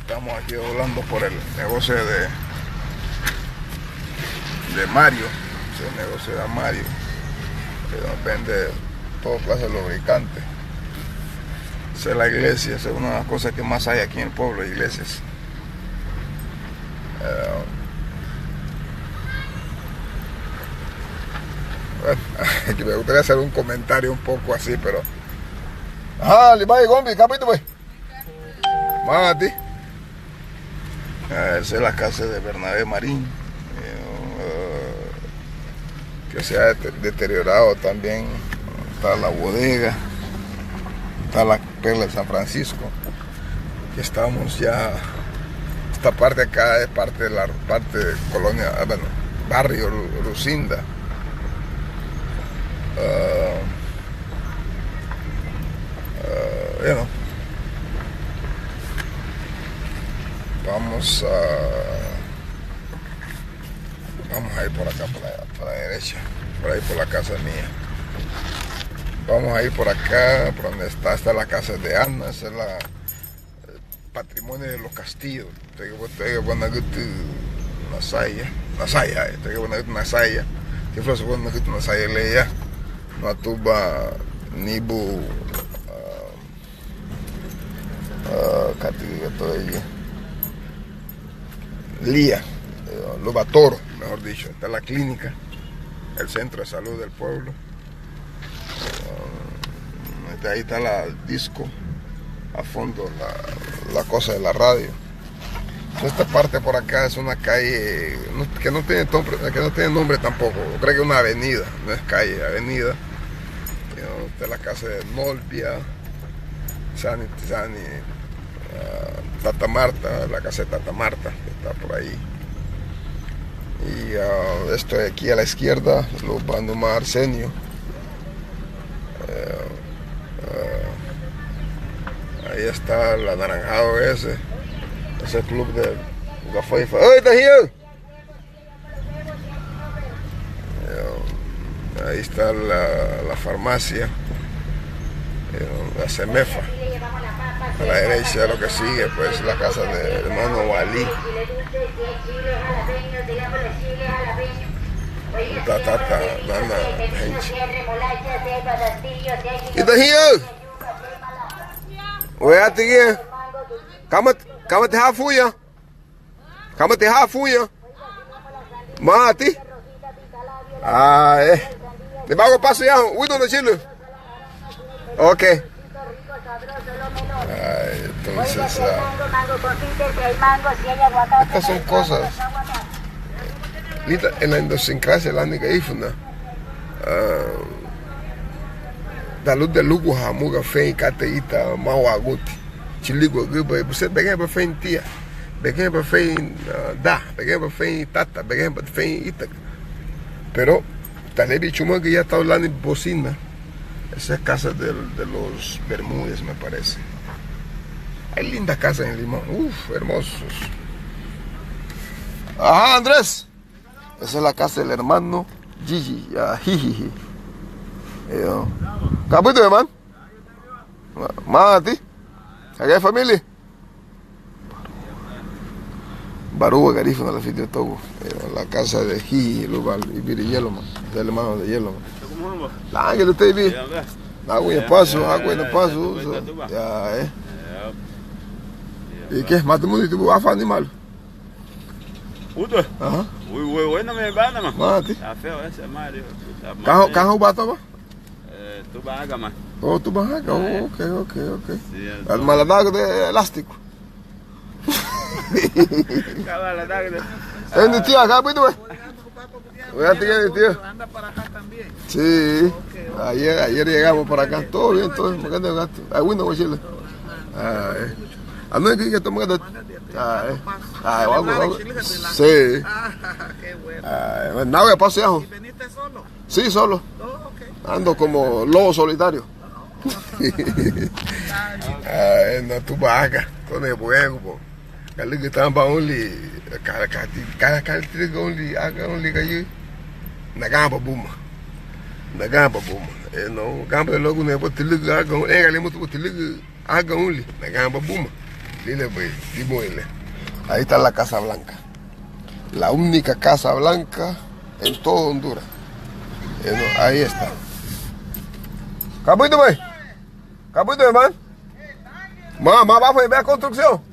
Estamos aquí hablando por el negocio de Mario. El negocio de Mario, que vende todo clase de lubricantes. Esa es la iglesia, esa es una de las cosas que más hay aquí en el pueblo, iglesias. Bueno, me gustaría hacer un comentario un poco así, pero... ¡Ah, Limay, Gombi, capito, pues! Más a ti. Esa es la casa de Bernabé Marín, que se ha deteriorado también. Está la bodega, está la Perla de San Francisco, que estamos ya, esta parte acá es parte de la de colonia, bueno, barrio Lucinda. Bueno, vamos a ir por acá, por la derecha, por ahí por la casa mía. Vamos a ir por acá, por donde está la casa de Ana, esa es el patrimonio de los castillos. Nasaya, que fue bueno que Nasaya leía, no tuba nibu Lía, Lobatoro, mejor dicho, está la clínica el centro de salud del pueblo. De ahí está la disco, a fondo la cosa de la radio. Esta parte por acá es una calle que no tiene nombre tampoco, creo que es una avenida, no es calle, avenida. Esta es la casa de Nolvia, Sani, Tata Marta, la casa de Tata Marta, que está por ahí. Y esto de aquí a la izquierda es lo Banduma Arsenio. Ahí está el anaranjado ese club de Gafaifa. ¡Ay, Tajío! Ahí está la farmacia, la Cemefa. A la derecha lo que sigue, pues la casa del hermano Walí. Tata, nana, gente. ¿Y Tajío? Where at again? Come at the hafuya. Come at the hafuya. Mati. ¿De bago paso ya? ¿Uy, dónde chile? Ok. Entonces, estas son cosas. En la idiosincrasia la única ifuna. Da luz de lugu hamuga fe kateita mawaguti chiligo gube você begen para fe tia begen para fe da begen para fe tata begen para fe ita pero talebi chuma que ya está hablando en bocina. Esa es casa de los Bermúdez, me parece. Hay lindas casas en Limón, hermosos. Ajá, Andrés, esa es la casa del hermano Gigi, jiji. Capito, hermano. Más a ti. Aquí hay familia. Baruga, Garífuna, la fiesta de Togo. La casa de Jiji, Lubal y Viri Yellowman, del hermano de Yellowman. La ángel, usted vi. Agua en el paso. Ya, ¿Y qué? ¿Más todo mundo tuvo afa animal? Ajá. Uy, bueno, me van a más. Está feo ese, Mario. ¿Cajo bata más? Tu baga más. Oh, tu baga, ok. El maladago de elástico. ¿Es de tío acá, pues, güey? Voy a tirar, tío. ¿Anda para acá también? Sí. Ayer llegamos para acá. Todo bien, todo bien. ¿Qué gasto? Hay window, güey, Chile. No es que toma de... Sí. Qué bueno. No, voy a pasear. ¿Y veniste solo? Sí, solo. Ok. Ando como lobo solitario. No, tu baga. Todo es bueno, po. Kali kita only cada trigo only aga only kayu nagamba buma no gamba logo ne po tiligo aga kali mo tiligo aga only nagamba buma dile pues dimoile. Ahí está la Casa Blanca, la única Casa Blanca en todo Honduras. Ahí está. Capito, hermano. Más abajo y ve a construcción.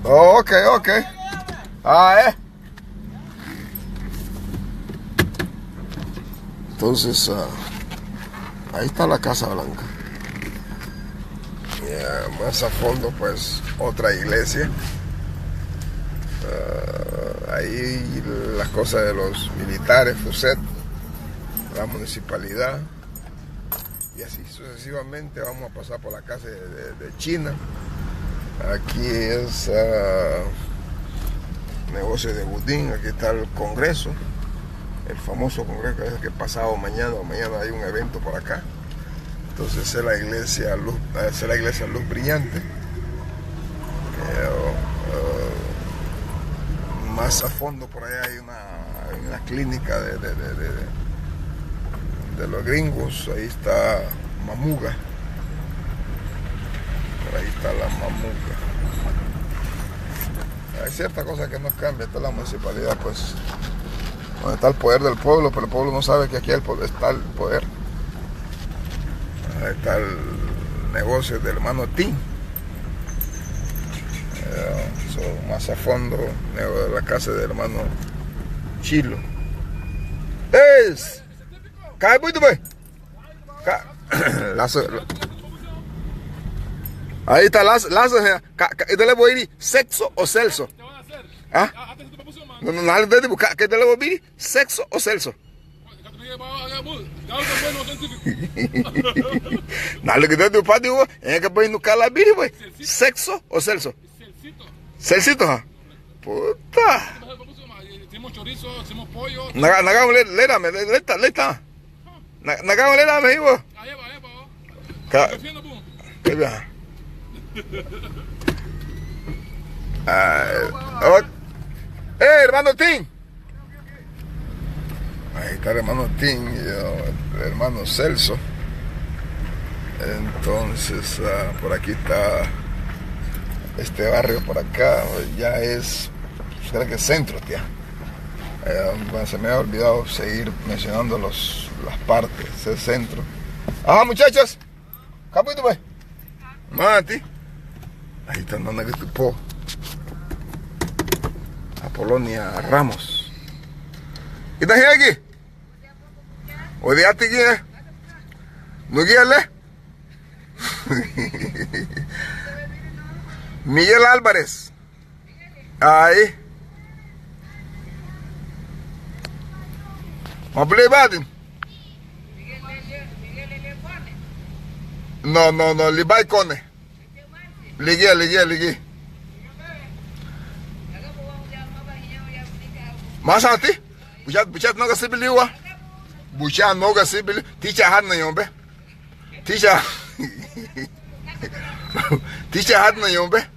Ok. Entonces, ahí está la Casa Blanca. Más a fondo, pues, otra iglesia. Ahí las cosas de los militares, FUSET, la municipalidad. Y así sucesivamente vamos a pasar por la casa de China. Aquí es negocio de Budín. Aquí está el Congreso, el famoso Congreso, que pasado mañana hay un evento por acá. Entonces es la iglesia Luz Brillante. Más a fondo por allá hay una clínica de los gringos. Ahí está Mamuga. Por ahí está la Mamuga. Hay ciertas cosas que no cambian. Está la municipalidad, pues, donde está el poder del pueblo, pero el pueblo no sabe que aquí está el poder. Ahí está el negocio del hermano Tim. Más a fondo, la casa del hermano Chilo. Álvarez. Cae muy pues. Ahí está Lazo. ¿Qué le voy a ir? ¿Sexo o Celso? ¿Ah? No, ¿qué te le voy a ir? ¿Sexo o Celso? Nada que te padi huwa, que voy no calabiri boy. ¿Sexo o Celso? Celcito, ¿ah? Puta. Hicimos chorizo, hicimos pollo. Nagamos lérame, leta. Nagamos lérame, hijo. ¿Qué bien? Hermano Tim. Ahí está el hermano Tim y el hermano Celso. Entonces, por aquí está este barrio, por acá ya es, creo que es centro, tía. Se me ha olvidado seguir mencionando las partes, el centro. Ajá, muchachos. Capito, pues. Mati. Ahí está donde que tu Apolonia Ramos. ¿Qué estás aquí? ¿O de aquí? ¿No guíale? Miguel Álvarez. Ahí. ¿Vamos a play batting? No, Libai Cone. Ligué. Mas a ti? Buchat no kasi biliwa. Buchat no kasi biliwa. Teacher had na yombe. Teacher had na yombe.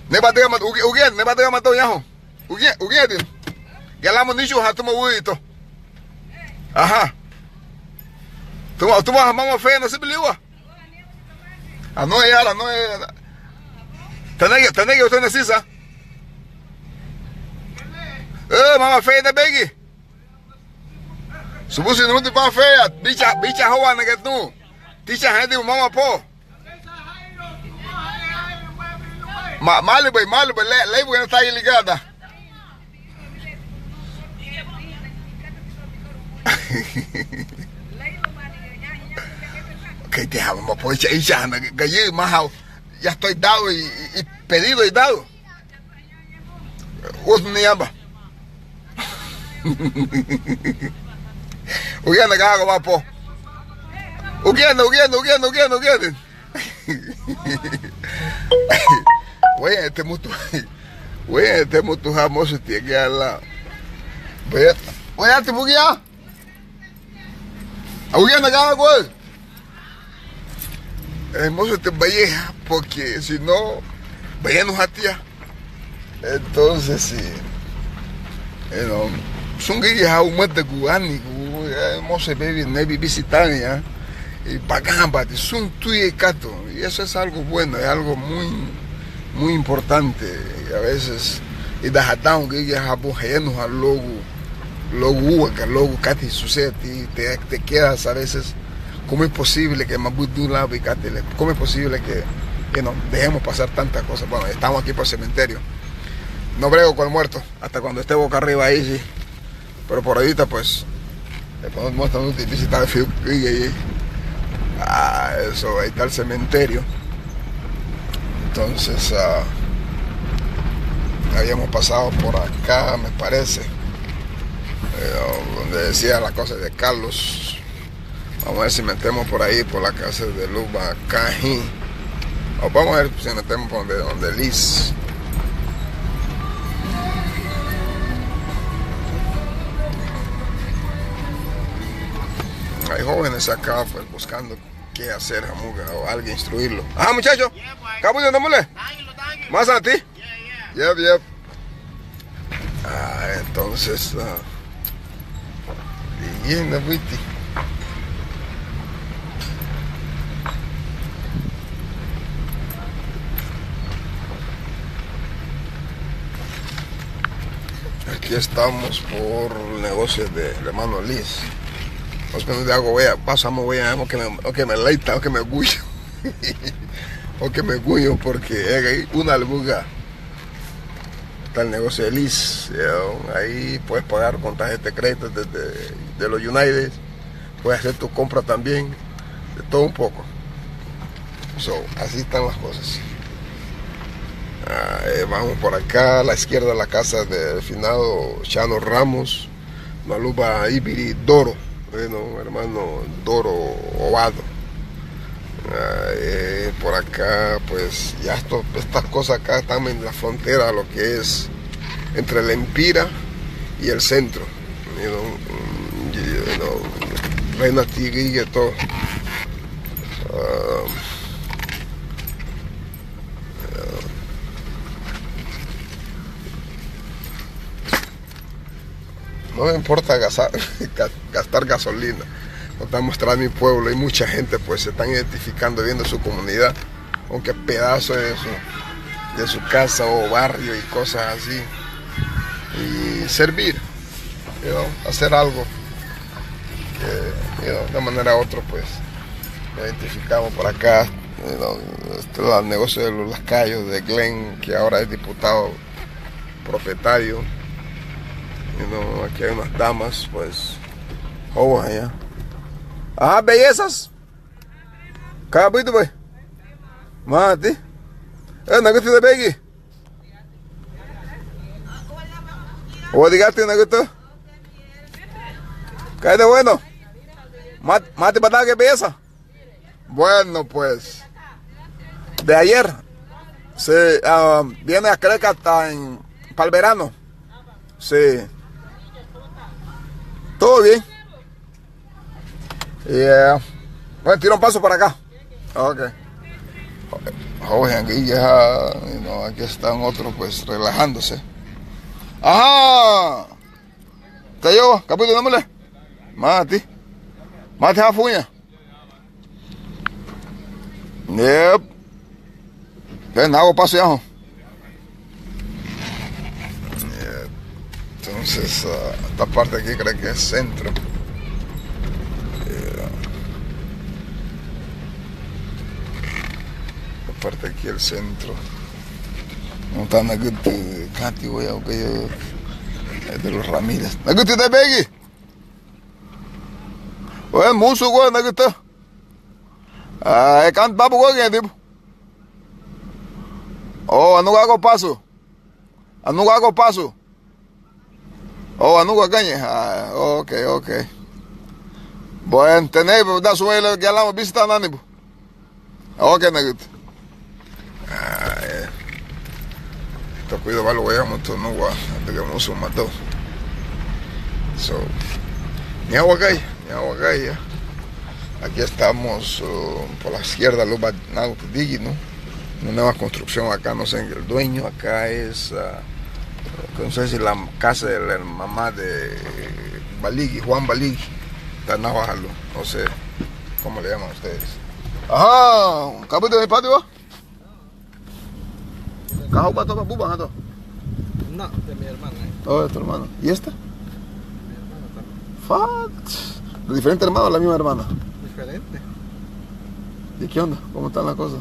Ne batega mat ugen, ne batega mato yaho. Ugen din. Galamo nishu hatuma wuito. Aha. Tuma mama fe no si biliwa. No é ela, não é ela. Tanegi eu tô necessa. Mama feia da begi. Subusi não te pa feia. Bicha hoa na gatu. Ticha hande mama po. Malibu, lei não tá ligada. Que te amo, pues ya ya estoy dado y pedido y dado. Vos ni amba. Uganda que hago vapo. Uganda. Oye, este mutu famoso tiene que hablar. Voy a te buguear. Uganda que hago. Hermoso te vaya, porque si no, vayanos a tía. Entonces, sí. Son guías a un muerte cubani, hermoso baby, nevi visitar ya. Y pagamba, son tuyo y cato. Y eso es algo bueno, es algo muy importante. Y a veces, y da hatán, guías a bujenos al logo, que logo cati sucede, te quedas a veces. ¿Cómo es posible que cómo es posible que dejemos pasar tantas cosas? Bueno, estamos aquí por el cementerio. No brego con el muerto, hasta cuando esté boca arriba ahí, sí. Pero por ahorita, pues, después nos muestran visitar el fío. Eso, ahí está el cementerio. Entonces, habíamos pasado por acá, me parece, donde decía la cosa de Carlos. Vamos a ver si metemos por ahí, por la casa de Luba Cajín. O vamos a ver si metemos por donde Liz. Hay jóvenes acá pues, buscando qué hacer, o alguien instruirlo. Ajá, muchachos. ¿Capullo, no mole? ¿Más a ti? Yep. Entonces, bien, Witty. Aquí estamos por negocios del hermano Liz. Os de algo pasamos que me leita o que me gullo. O que me gullo porque hay una albuga. está el negocio de Liz, ahí puedes pagar con tarjeta de crédito de los United, puedes hacer tu compra también, de todo un poco. Así están las cosas. Vamos por acá, a la izquierda, la casa del finado Chano Ramos, Maluba Ibiri Doro, hermano Doro Ovado. Por acá, pues ya estas cosas acá están en la frontera, lo que es entre el Empira y el centro, Reina Tigre y todo. No me importa gastar gasolina. Está mostrando mi pueblo y mucha gente pues se están identificando, viendo su comunidad, aunque pedazos de su casa o barrio y cosas así, y servir, hacer algo que de una manera u otra pues identificamos. Por acá este es el negocio de los Lascayos de Glenn, que ahora es diputado propietario. Aquí hay unas damas pues jóvenes allá. Ajá, bellezas. Capito, pues. Mate. Nagusto de Begui. O digate, Nagusto. ¿Qué de bueno? Mate para que belleza. Bueno, pues. De ayer. Se viene a creer que hasta para el verano. Sí. Todo bien. Bueno, tira un paso para acá. Ok. Oye, aquí ya, aquí están otros pues relajándose. Ajá. ¿Te llevo? Capito, dámele. Mati. Mati a fuña. Yep. Ven, hago paso ya. Entonces, esta parte aquí creo que es centro. Esta parte aquí el centro. No está Naguto, Cati, voy a de los Ramírez. Naguto de Begui. Oye, muso, güey, Naguto. Can't babu, güey, tipo. Oh, no hago paso. No hago paso. Oh, anuga caña. Ok. Bueno, tenéis, da su vela que la visita nani. Ok, Naguto. Te cuido, vale, voy a montar no gua, digamos un mató. Ni agua calle. Aquí estamos por la izquierda, lo va nada que diga, ¿no? Una nueva construcción acá, no sé, el dueño acá es. No sé si la casa de la mamá de Baligui, Juan Baligui, está en Navajalo, no sé cómo le llaman ustedes. Ajá, ¿capito de mi patio? ¿Cajo para todo buba, no? No, de mi hermana. Oh, de tu hermano. ¿Y esta? Mi hermana también. Fuck. ¿De diferente hermano o la misma hermana? Diferente. ¿Y qué onda? ¿Cómo están las cosas?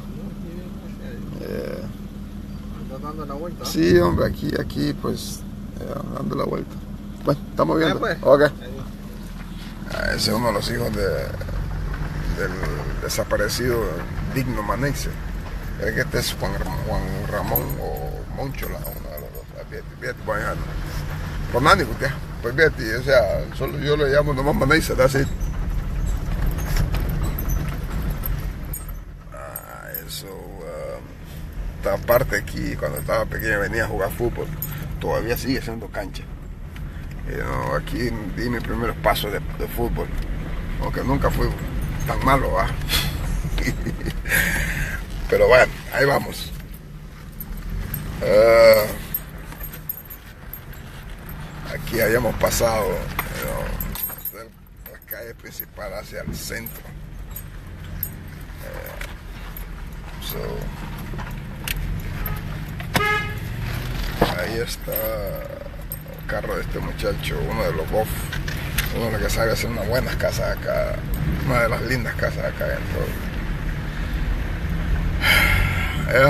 ¿Estás dando la vuelta? Sí, hombre, aquí, pues, dando la vuelta. Bueno, estamos viendo. Pues. Ok. Ese es uno de los hijos del desaparecido Digno Manexe. Creo que este es Juan Ramón o Moncho, uno de los dos. Fíjate, por nadie, pues fíjate, o sea, solo yo le llamo nomás Manexe, así. Esta parte aquí, cuando estaba pequeño venía a jugar fútbol, todavía sigue siendo cancha. Aquí di mis primeros pasos de fútbol, aunque nunca fui tan malo, ¿va? Pero bueno, ahí vamos. Aquí habíamos pasado de la calle principal hacia el centro. Ahí está el carro de este muchacho, uno de los Goff, uno de los que sabe hacer unas buenas casas acá, una de las lindas casas acá dentro.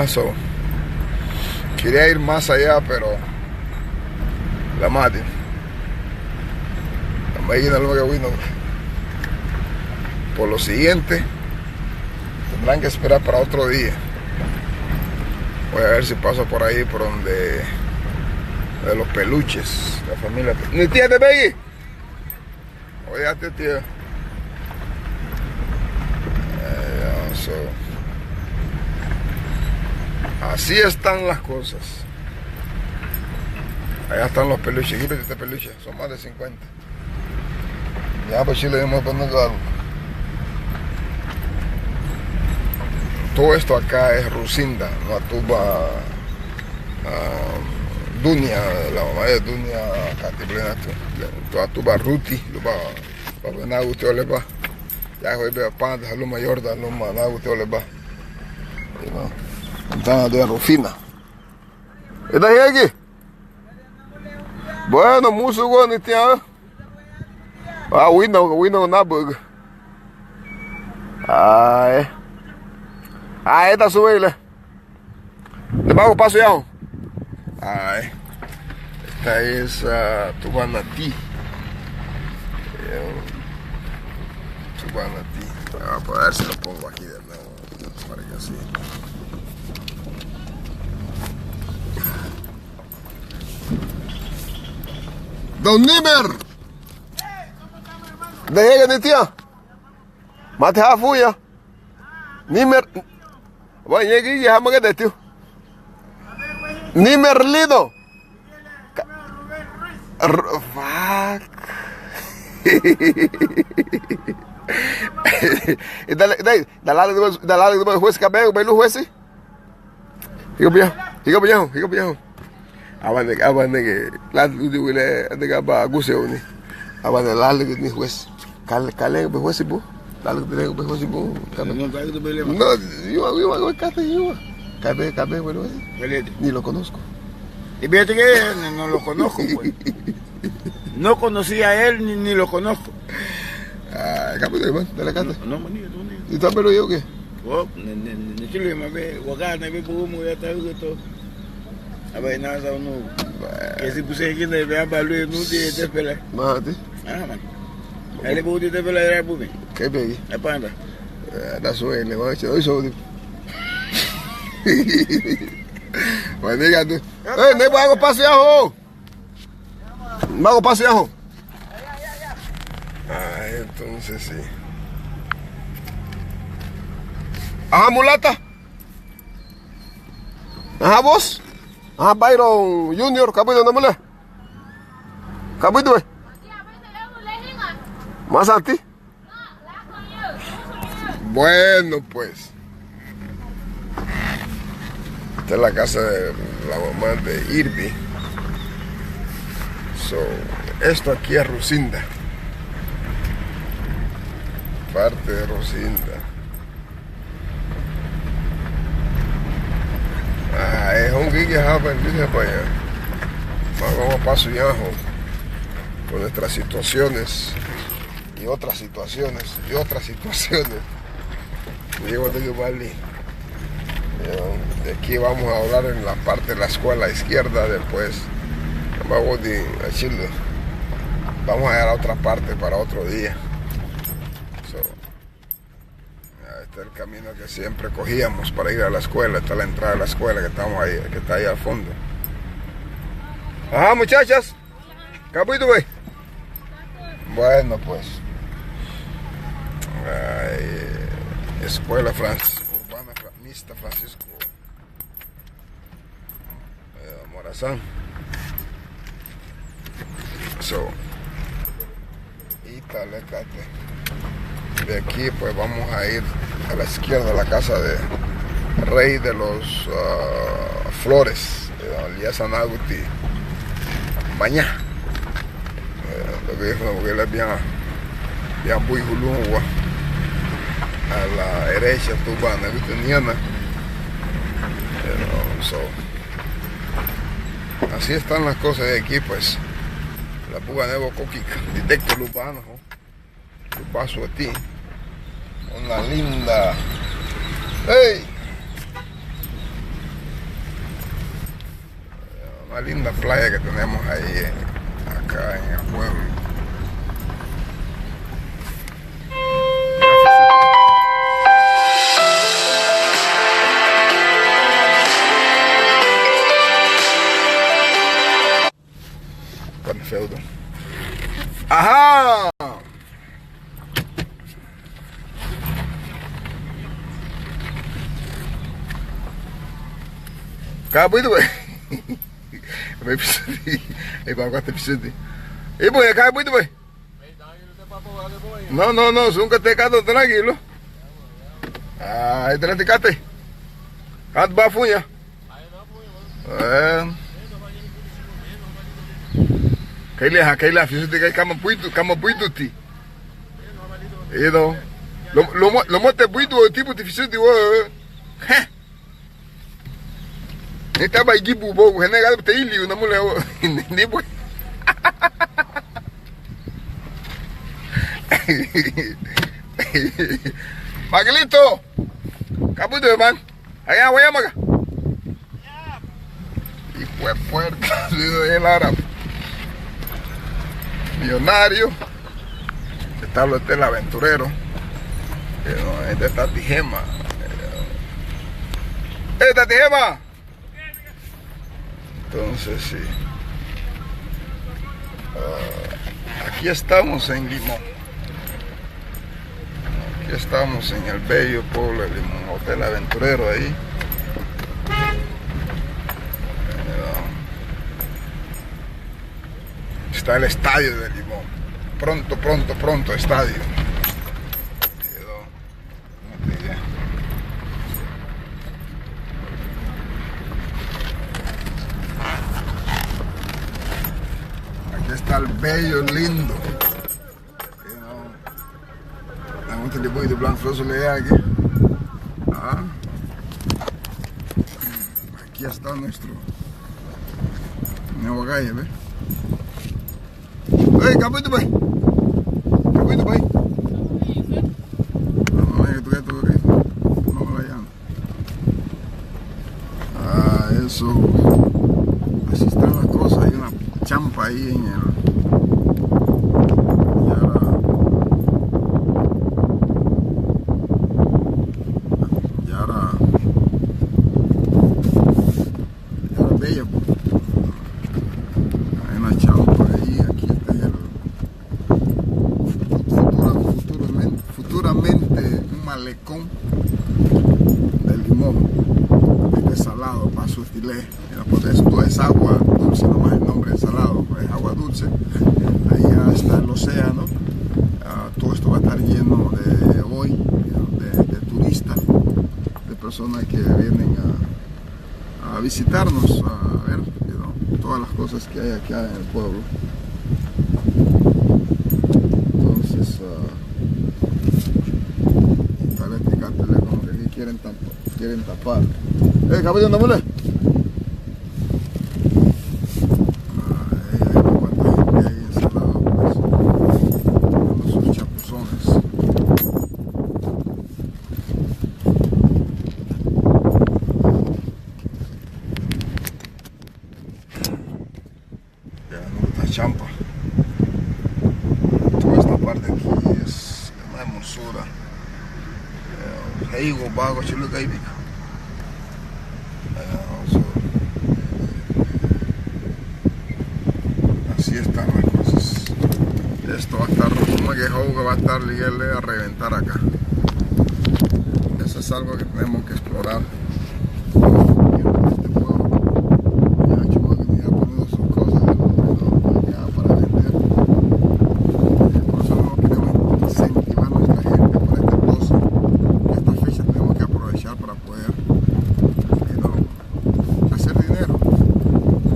Eso. Quería ir más allá, pero la madre. La máquina lo que vino. Por lo siguiente, tendrán que esperar para otro día. Voy a ver si paso por ahí, por donde de los peluches, la familia. ¿Mi tía te pegue? Oye, tía. Así están las cosas. Allá están los peluches. Quítate este peluche, son más de 50. Ya pues sí le dimos poniendo algo. Todo esto acá es Rusinda, no atuba Dunia, la mamá de Dunia Catiplena, tu atuba Ruti, lo va a ver nada usted le va. Ya hoy veo pan de salud mayor, de salud más nada usted le va. Ventana de Rufina. ¿Estás aquí? Bueno, mucho bueno, tía. Ah, we know na burger. Ay. Ah, esta sube ile. ¿Le pago paso ya? Ay. Esta es Tubanatí. Tubanatí. Vamos a ver si lo pongo aquí de nuevo. Para que así. Don Nimer! De llega ni tía. Mate hafuya. Nimer. Bueno, llegué y dejamos que te tío. Nimer Lido. Fuck. Dale do juez cabelo, belo juez. Higo bien. Abane que la du le de ba guseo ni. Abane la le ni juez. Kale be juez bu. La le be juez bu. No, yo cate yo. Cabe bueno. Ni lo conozco. Y fíjate que no lo conozco, pues. No conocí a él ni lo conozco. Ah, capito, de la casa. No, manito. ¿Y tú pero yo qué? Oh, ni chile me ve, guacana, me pongo muy atado todo. A ver, nada, no. Que si puse aquí de ver a Luis, no te espera. Mate. Ah, man. Él le puso de espera de la pupi. ¿Qué pegué? La panda. Da suave, le voy a echar hoy sobre. Bueno, diga tú. No me hago paseajo. Me hago paseajo. Ah, entonces sí. Ajá, mulata. Ajá, vos. Ajá, Byron Junior, capito, no mule. Capito, ¿más a ti? Bueno, pues. Esta es la casa de la mamá de Irby. Esto aquí es Rusinda. Parte de Rusinda. Es un guille happen, dice para allá. Vamos a paso ya con nuestras situaciones y otras situaciones. Llego de Bali. De aquí vamos a hablar en la parte de la escuela izquierda, después vamos a Chile. Vamos a ir a otra parte para otro día. Este es el camino que siempre cogíamos para ir a la escuela. Esta es la entrada de la escuela que estamos ahí, que está ahí al fondo. Ajá, muchachas. Capito, güey. Bueno, pues. Escuela Urbana Mista Francisco Morazán. De aquí pues vamos a ir a la izquierda a la casa de Rey de los Flores, Elías Anaguti Bañá. Lo que dijo porque él es bien muy julungua. A la derecha tú vas a Niana. Así están las cosas de aquí, pues. La puga de Bocoquica, detecto Lupano. Yo paso a ti. Una linda. ¡Hey! Una linda playa que tenemos ahí, acá en el pueblo. Feudo. Ajá. Acabou de ver. Vai precisar. Aí vai agora precisar. E boi, acabou de ver. Não, nunca te cado tranquilo. Ah, aí te cate. Cado bafunha. Kaila fiso de kama puitu ti. Edo. Lo mote puitu o tipo de fiso de wo. Nita ba gibu bo henega te ili na mule ni bo. Maglito. Kabudo man. Allá voy a maga. Y fue fuerte el árabe. Millonario. Está el hotel aventurero. Este está Tijema. ¡Esta Tijema! Entonces sí. Aquí estamos en Limón. Aquí estamos en el bello pueblo de Limón. Hotel aventurero ahí. Está el estadio de Limón. Pronto estadio. Aquí está el bello, lindo. Tenemos el Limón de Blanco Floso le aquí. Aquí está nuestro nuevo calle, ¿ves? Hey, kapito bay. No me vayan. Eso. Así están las cosas. Hay una champa ahí en el. Y ahora bella. Hay una champa ahí. Aquí está el. Futuramente un malecón del Limón, de salado para su estilé. Pues esto es agua dulce, nomás el nombre es salado, es agua dulce. Ahí ya está el océano. Todo esto va a estar lleno de hoy, de turistas, de personas que vienen a visitarnos, a ver todas las cosas que hay aquí en el pueblo. Entonces, como que aquí quieren tapar. Caballo, no mole. Hay una cuanta gente ahí encerrado, pues, con sus chapuzones. Ya no está champa. Toda esta parte aquí es una hermosura. Heigo, bago, chulo, caíbico. Así están las cosas. Esto va a estar, como que va a estar a reventar acá. Eso es algo que tenemos que explorar. Este pueblo ya Chumac ya ha ponido sus cosas ya para vender. Por eso no queremos incentivar a nuestra gente por esta cosa. Esta fecha tenemos que aprovechar para poder hacer dinero.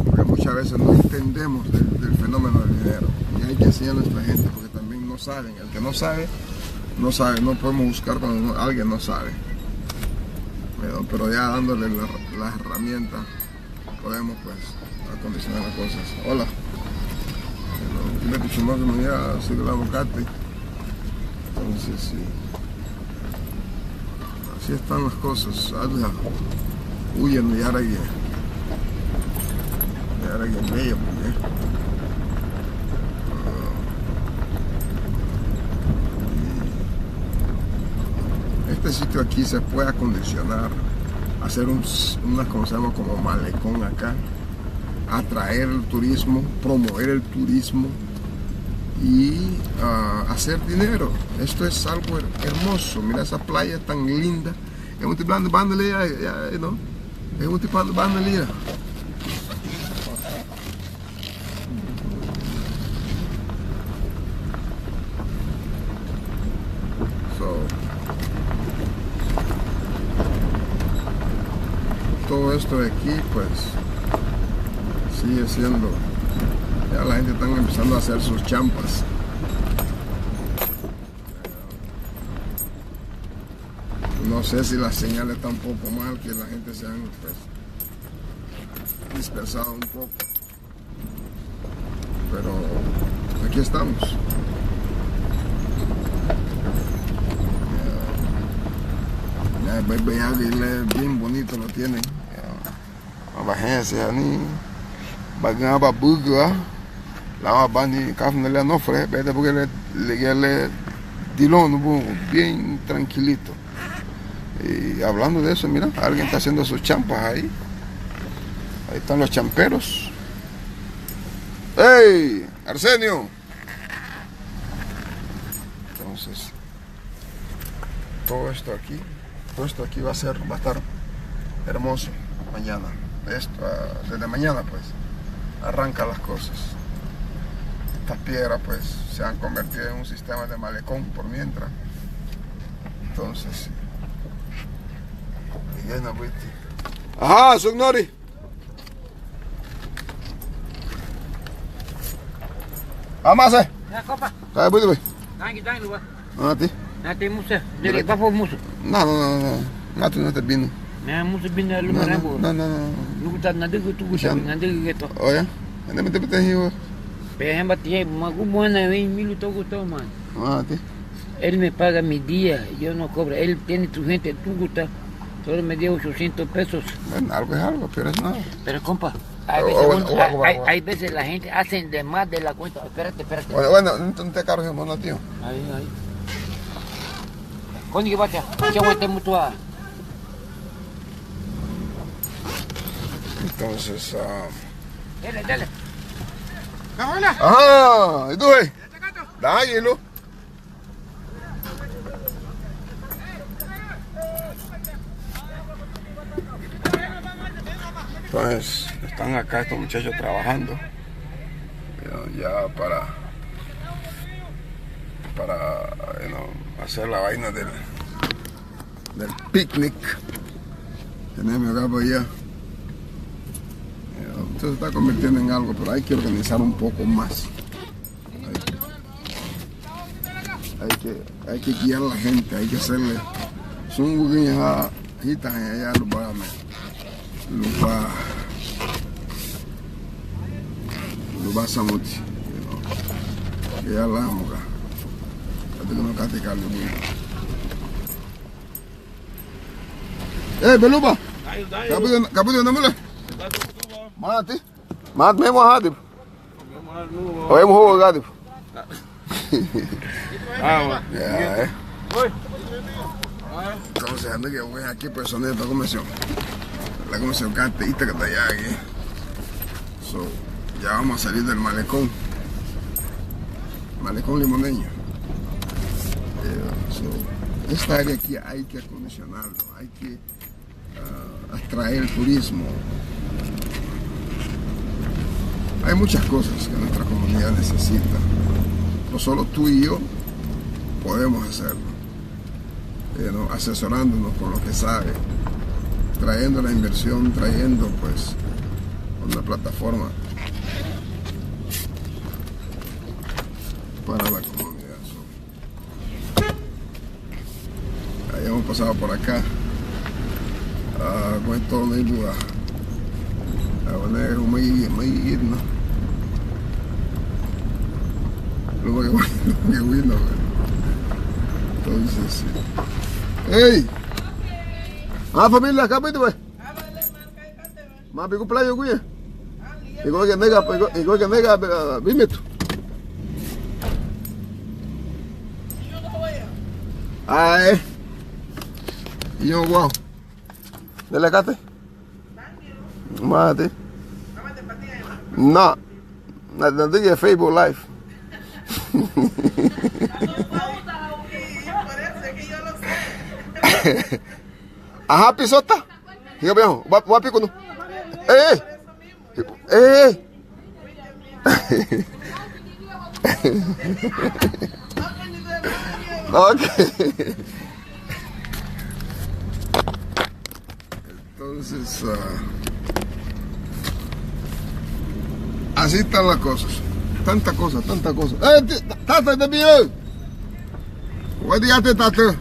Porque muchas veces no entendemos del fenómeno del dinero. Y hay que enseñar a nuestra gente porque también no saben. El que no sabe, no podemos buscar cuando alguien no sabe. Pero ya dándole las herramientas podemos pues acondicionar las cosas. Hola. Entonces sí. Así están las cosas. Huyen y ahora Ahora que es bello, porque este sitio aquí se puede acondicionar, hacer una cosa como malecón acá, atraer el turismo, promover el turismo y hacer dinero. Esto es algo hermoso. Mira esa playa tan linda. Es un tipo de bandolera, ¿no? Es un tipo de bandolera. Todo esto de aquí pues sigue siendo, ya la gente está empezando a hacer sus champas. No sé si la señal está un poco mal, que la gente se han pues, dispersado un poco, pero aquí estamos. Ya bien bonito lo tienen. Abajense ni bagan babuga la bani kafnele no fre, beta porque le dilon bien tranquilito. Y hablando de eso, mira, alguien está haciendo sus champas ahí. Ahí están los champeros. ¡Hey! Arsenio. Entonces, todo esto aquí va a estar hermoso mañana. Desde mañana pues arrancan las cosas. Estas piedras pues se han convertido en un sistema de malecón por mientras. Entonces, ajá, Sugnori. Amase. Ya copa. Tá muito bem. Dang lupa. Nanti. Nanti musa. Jadi apa musa? Não. Não tá vindo. Nah musa bina lu marambo. Não. Lu tak nanti tu gusa nanti gitu. Oh ya. Ainda me tem rio. Pero batia magu buena vem milu todo man. Nanti. Él me paga mi día, yo no cobro. Él tiene tu gente, tu gusta. Solo me dio 800 pesos. Bueno, algo es algo, pero es nada. Pero compa, hay veces la gente hacen de más de la cuenta. Espérate. Bueno, no te cargues, mono, tío. Ahí. ¿Cuándo que bacha? ¿Qué aguante mutua? Entonces, Dale. ajá, ¿y tú, güey? Dale, Lu. Entonces, están acá estos muchachos trabajando ya para hacer la vaina del picnic. Tenemos acá por allá. Esto se está convirtiendo en algo, pero hay que organizar un poco más. Hay que guiar a la gente, hay que hacerle. Son buguinhas hitas allá lupa samuti, ya la muka. Ada kena kata kali ni. Belupa. Kapu na mula. Mati. Mat mesmo hadip. Oi mo hadip. Ya. Entonces ando que voy aquí personal de la comisión carterista que está allá aquí. So, ya vamos a salir del malecón limoneño. Esta área aquí hay que acondicionarlo, hay que atraer el turismo. Hay muchas cosas que nuestra comunidad necesita. No solo tú y yo podemos hacerlo. Asesorándonos con lo que sabe, trayendo la inversión, trayendo pues una plataforma para la comunidad. Ahí hemos pasado por acá con esto no hay duda. Es muy digno. Luego que bueno. Entonces, hey, familia, acá pues, ma pico playa gue, Igual que nega, dime tú. Ay. Yo, wow. Dele cate. Mate. No. No diga Facebook Live. Ajá, pisota. Diga viejo, voy a pico no. Ok. Entonces, así están las cosas. Tanta cosa, tanta cosa. Tata, te vio. What did you tata?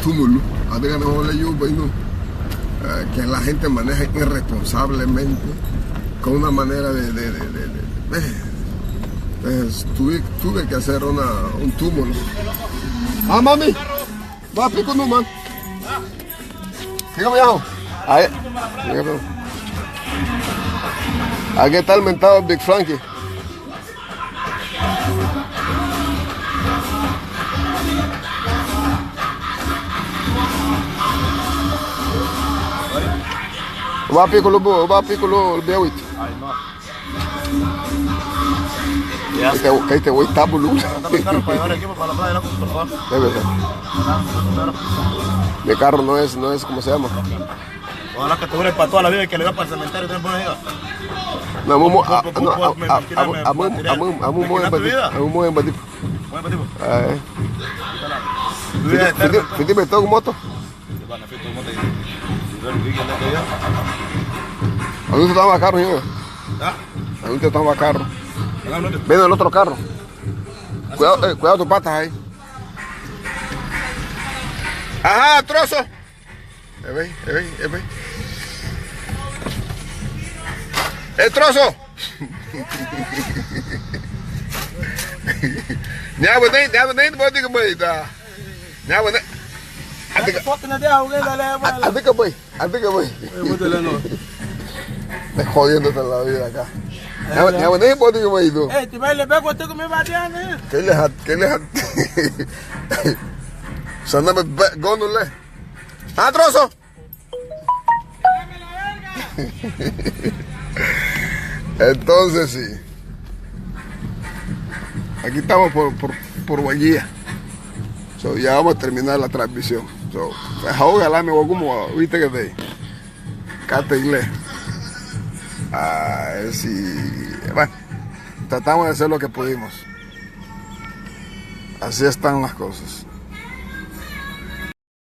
Túmulo, que la gente maneja irresponsablemente con una manera tuve que hacer un túmulo. Ah, mami, va a pico no, man. Sígame, hijo. Aquí está el mentado Big Frankie. Va a piccolo il beawit. Que este güey está boludo. Mi carro no es, ¿cómo se llama? Ojalá que te dure para toda la vida y que le va para el cementerio y te pones ahí. No, muy buen tipo. ¿Fíjate todo con moto? ¿A dónde estaba el carro, señor? ¿A dónde estaba el carro? Ven el otro carro. Cuidado tus patas ahí. Ajá, trozo. ¡El trozo! Te jodiéndote la vida acá. ¡Ah, trozo! Entonces sí. Aquí estamos por Guayía. So, ya vamos a terminar la transmisión. So, ojalá me voy como viste que te cate inglés. Sí. Bueno, tratamos de hacer lo que pudimos. Así están las cosas.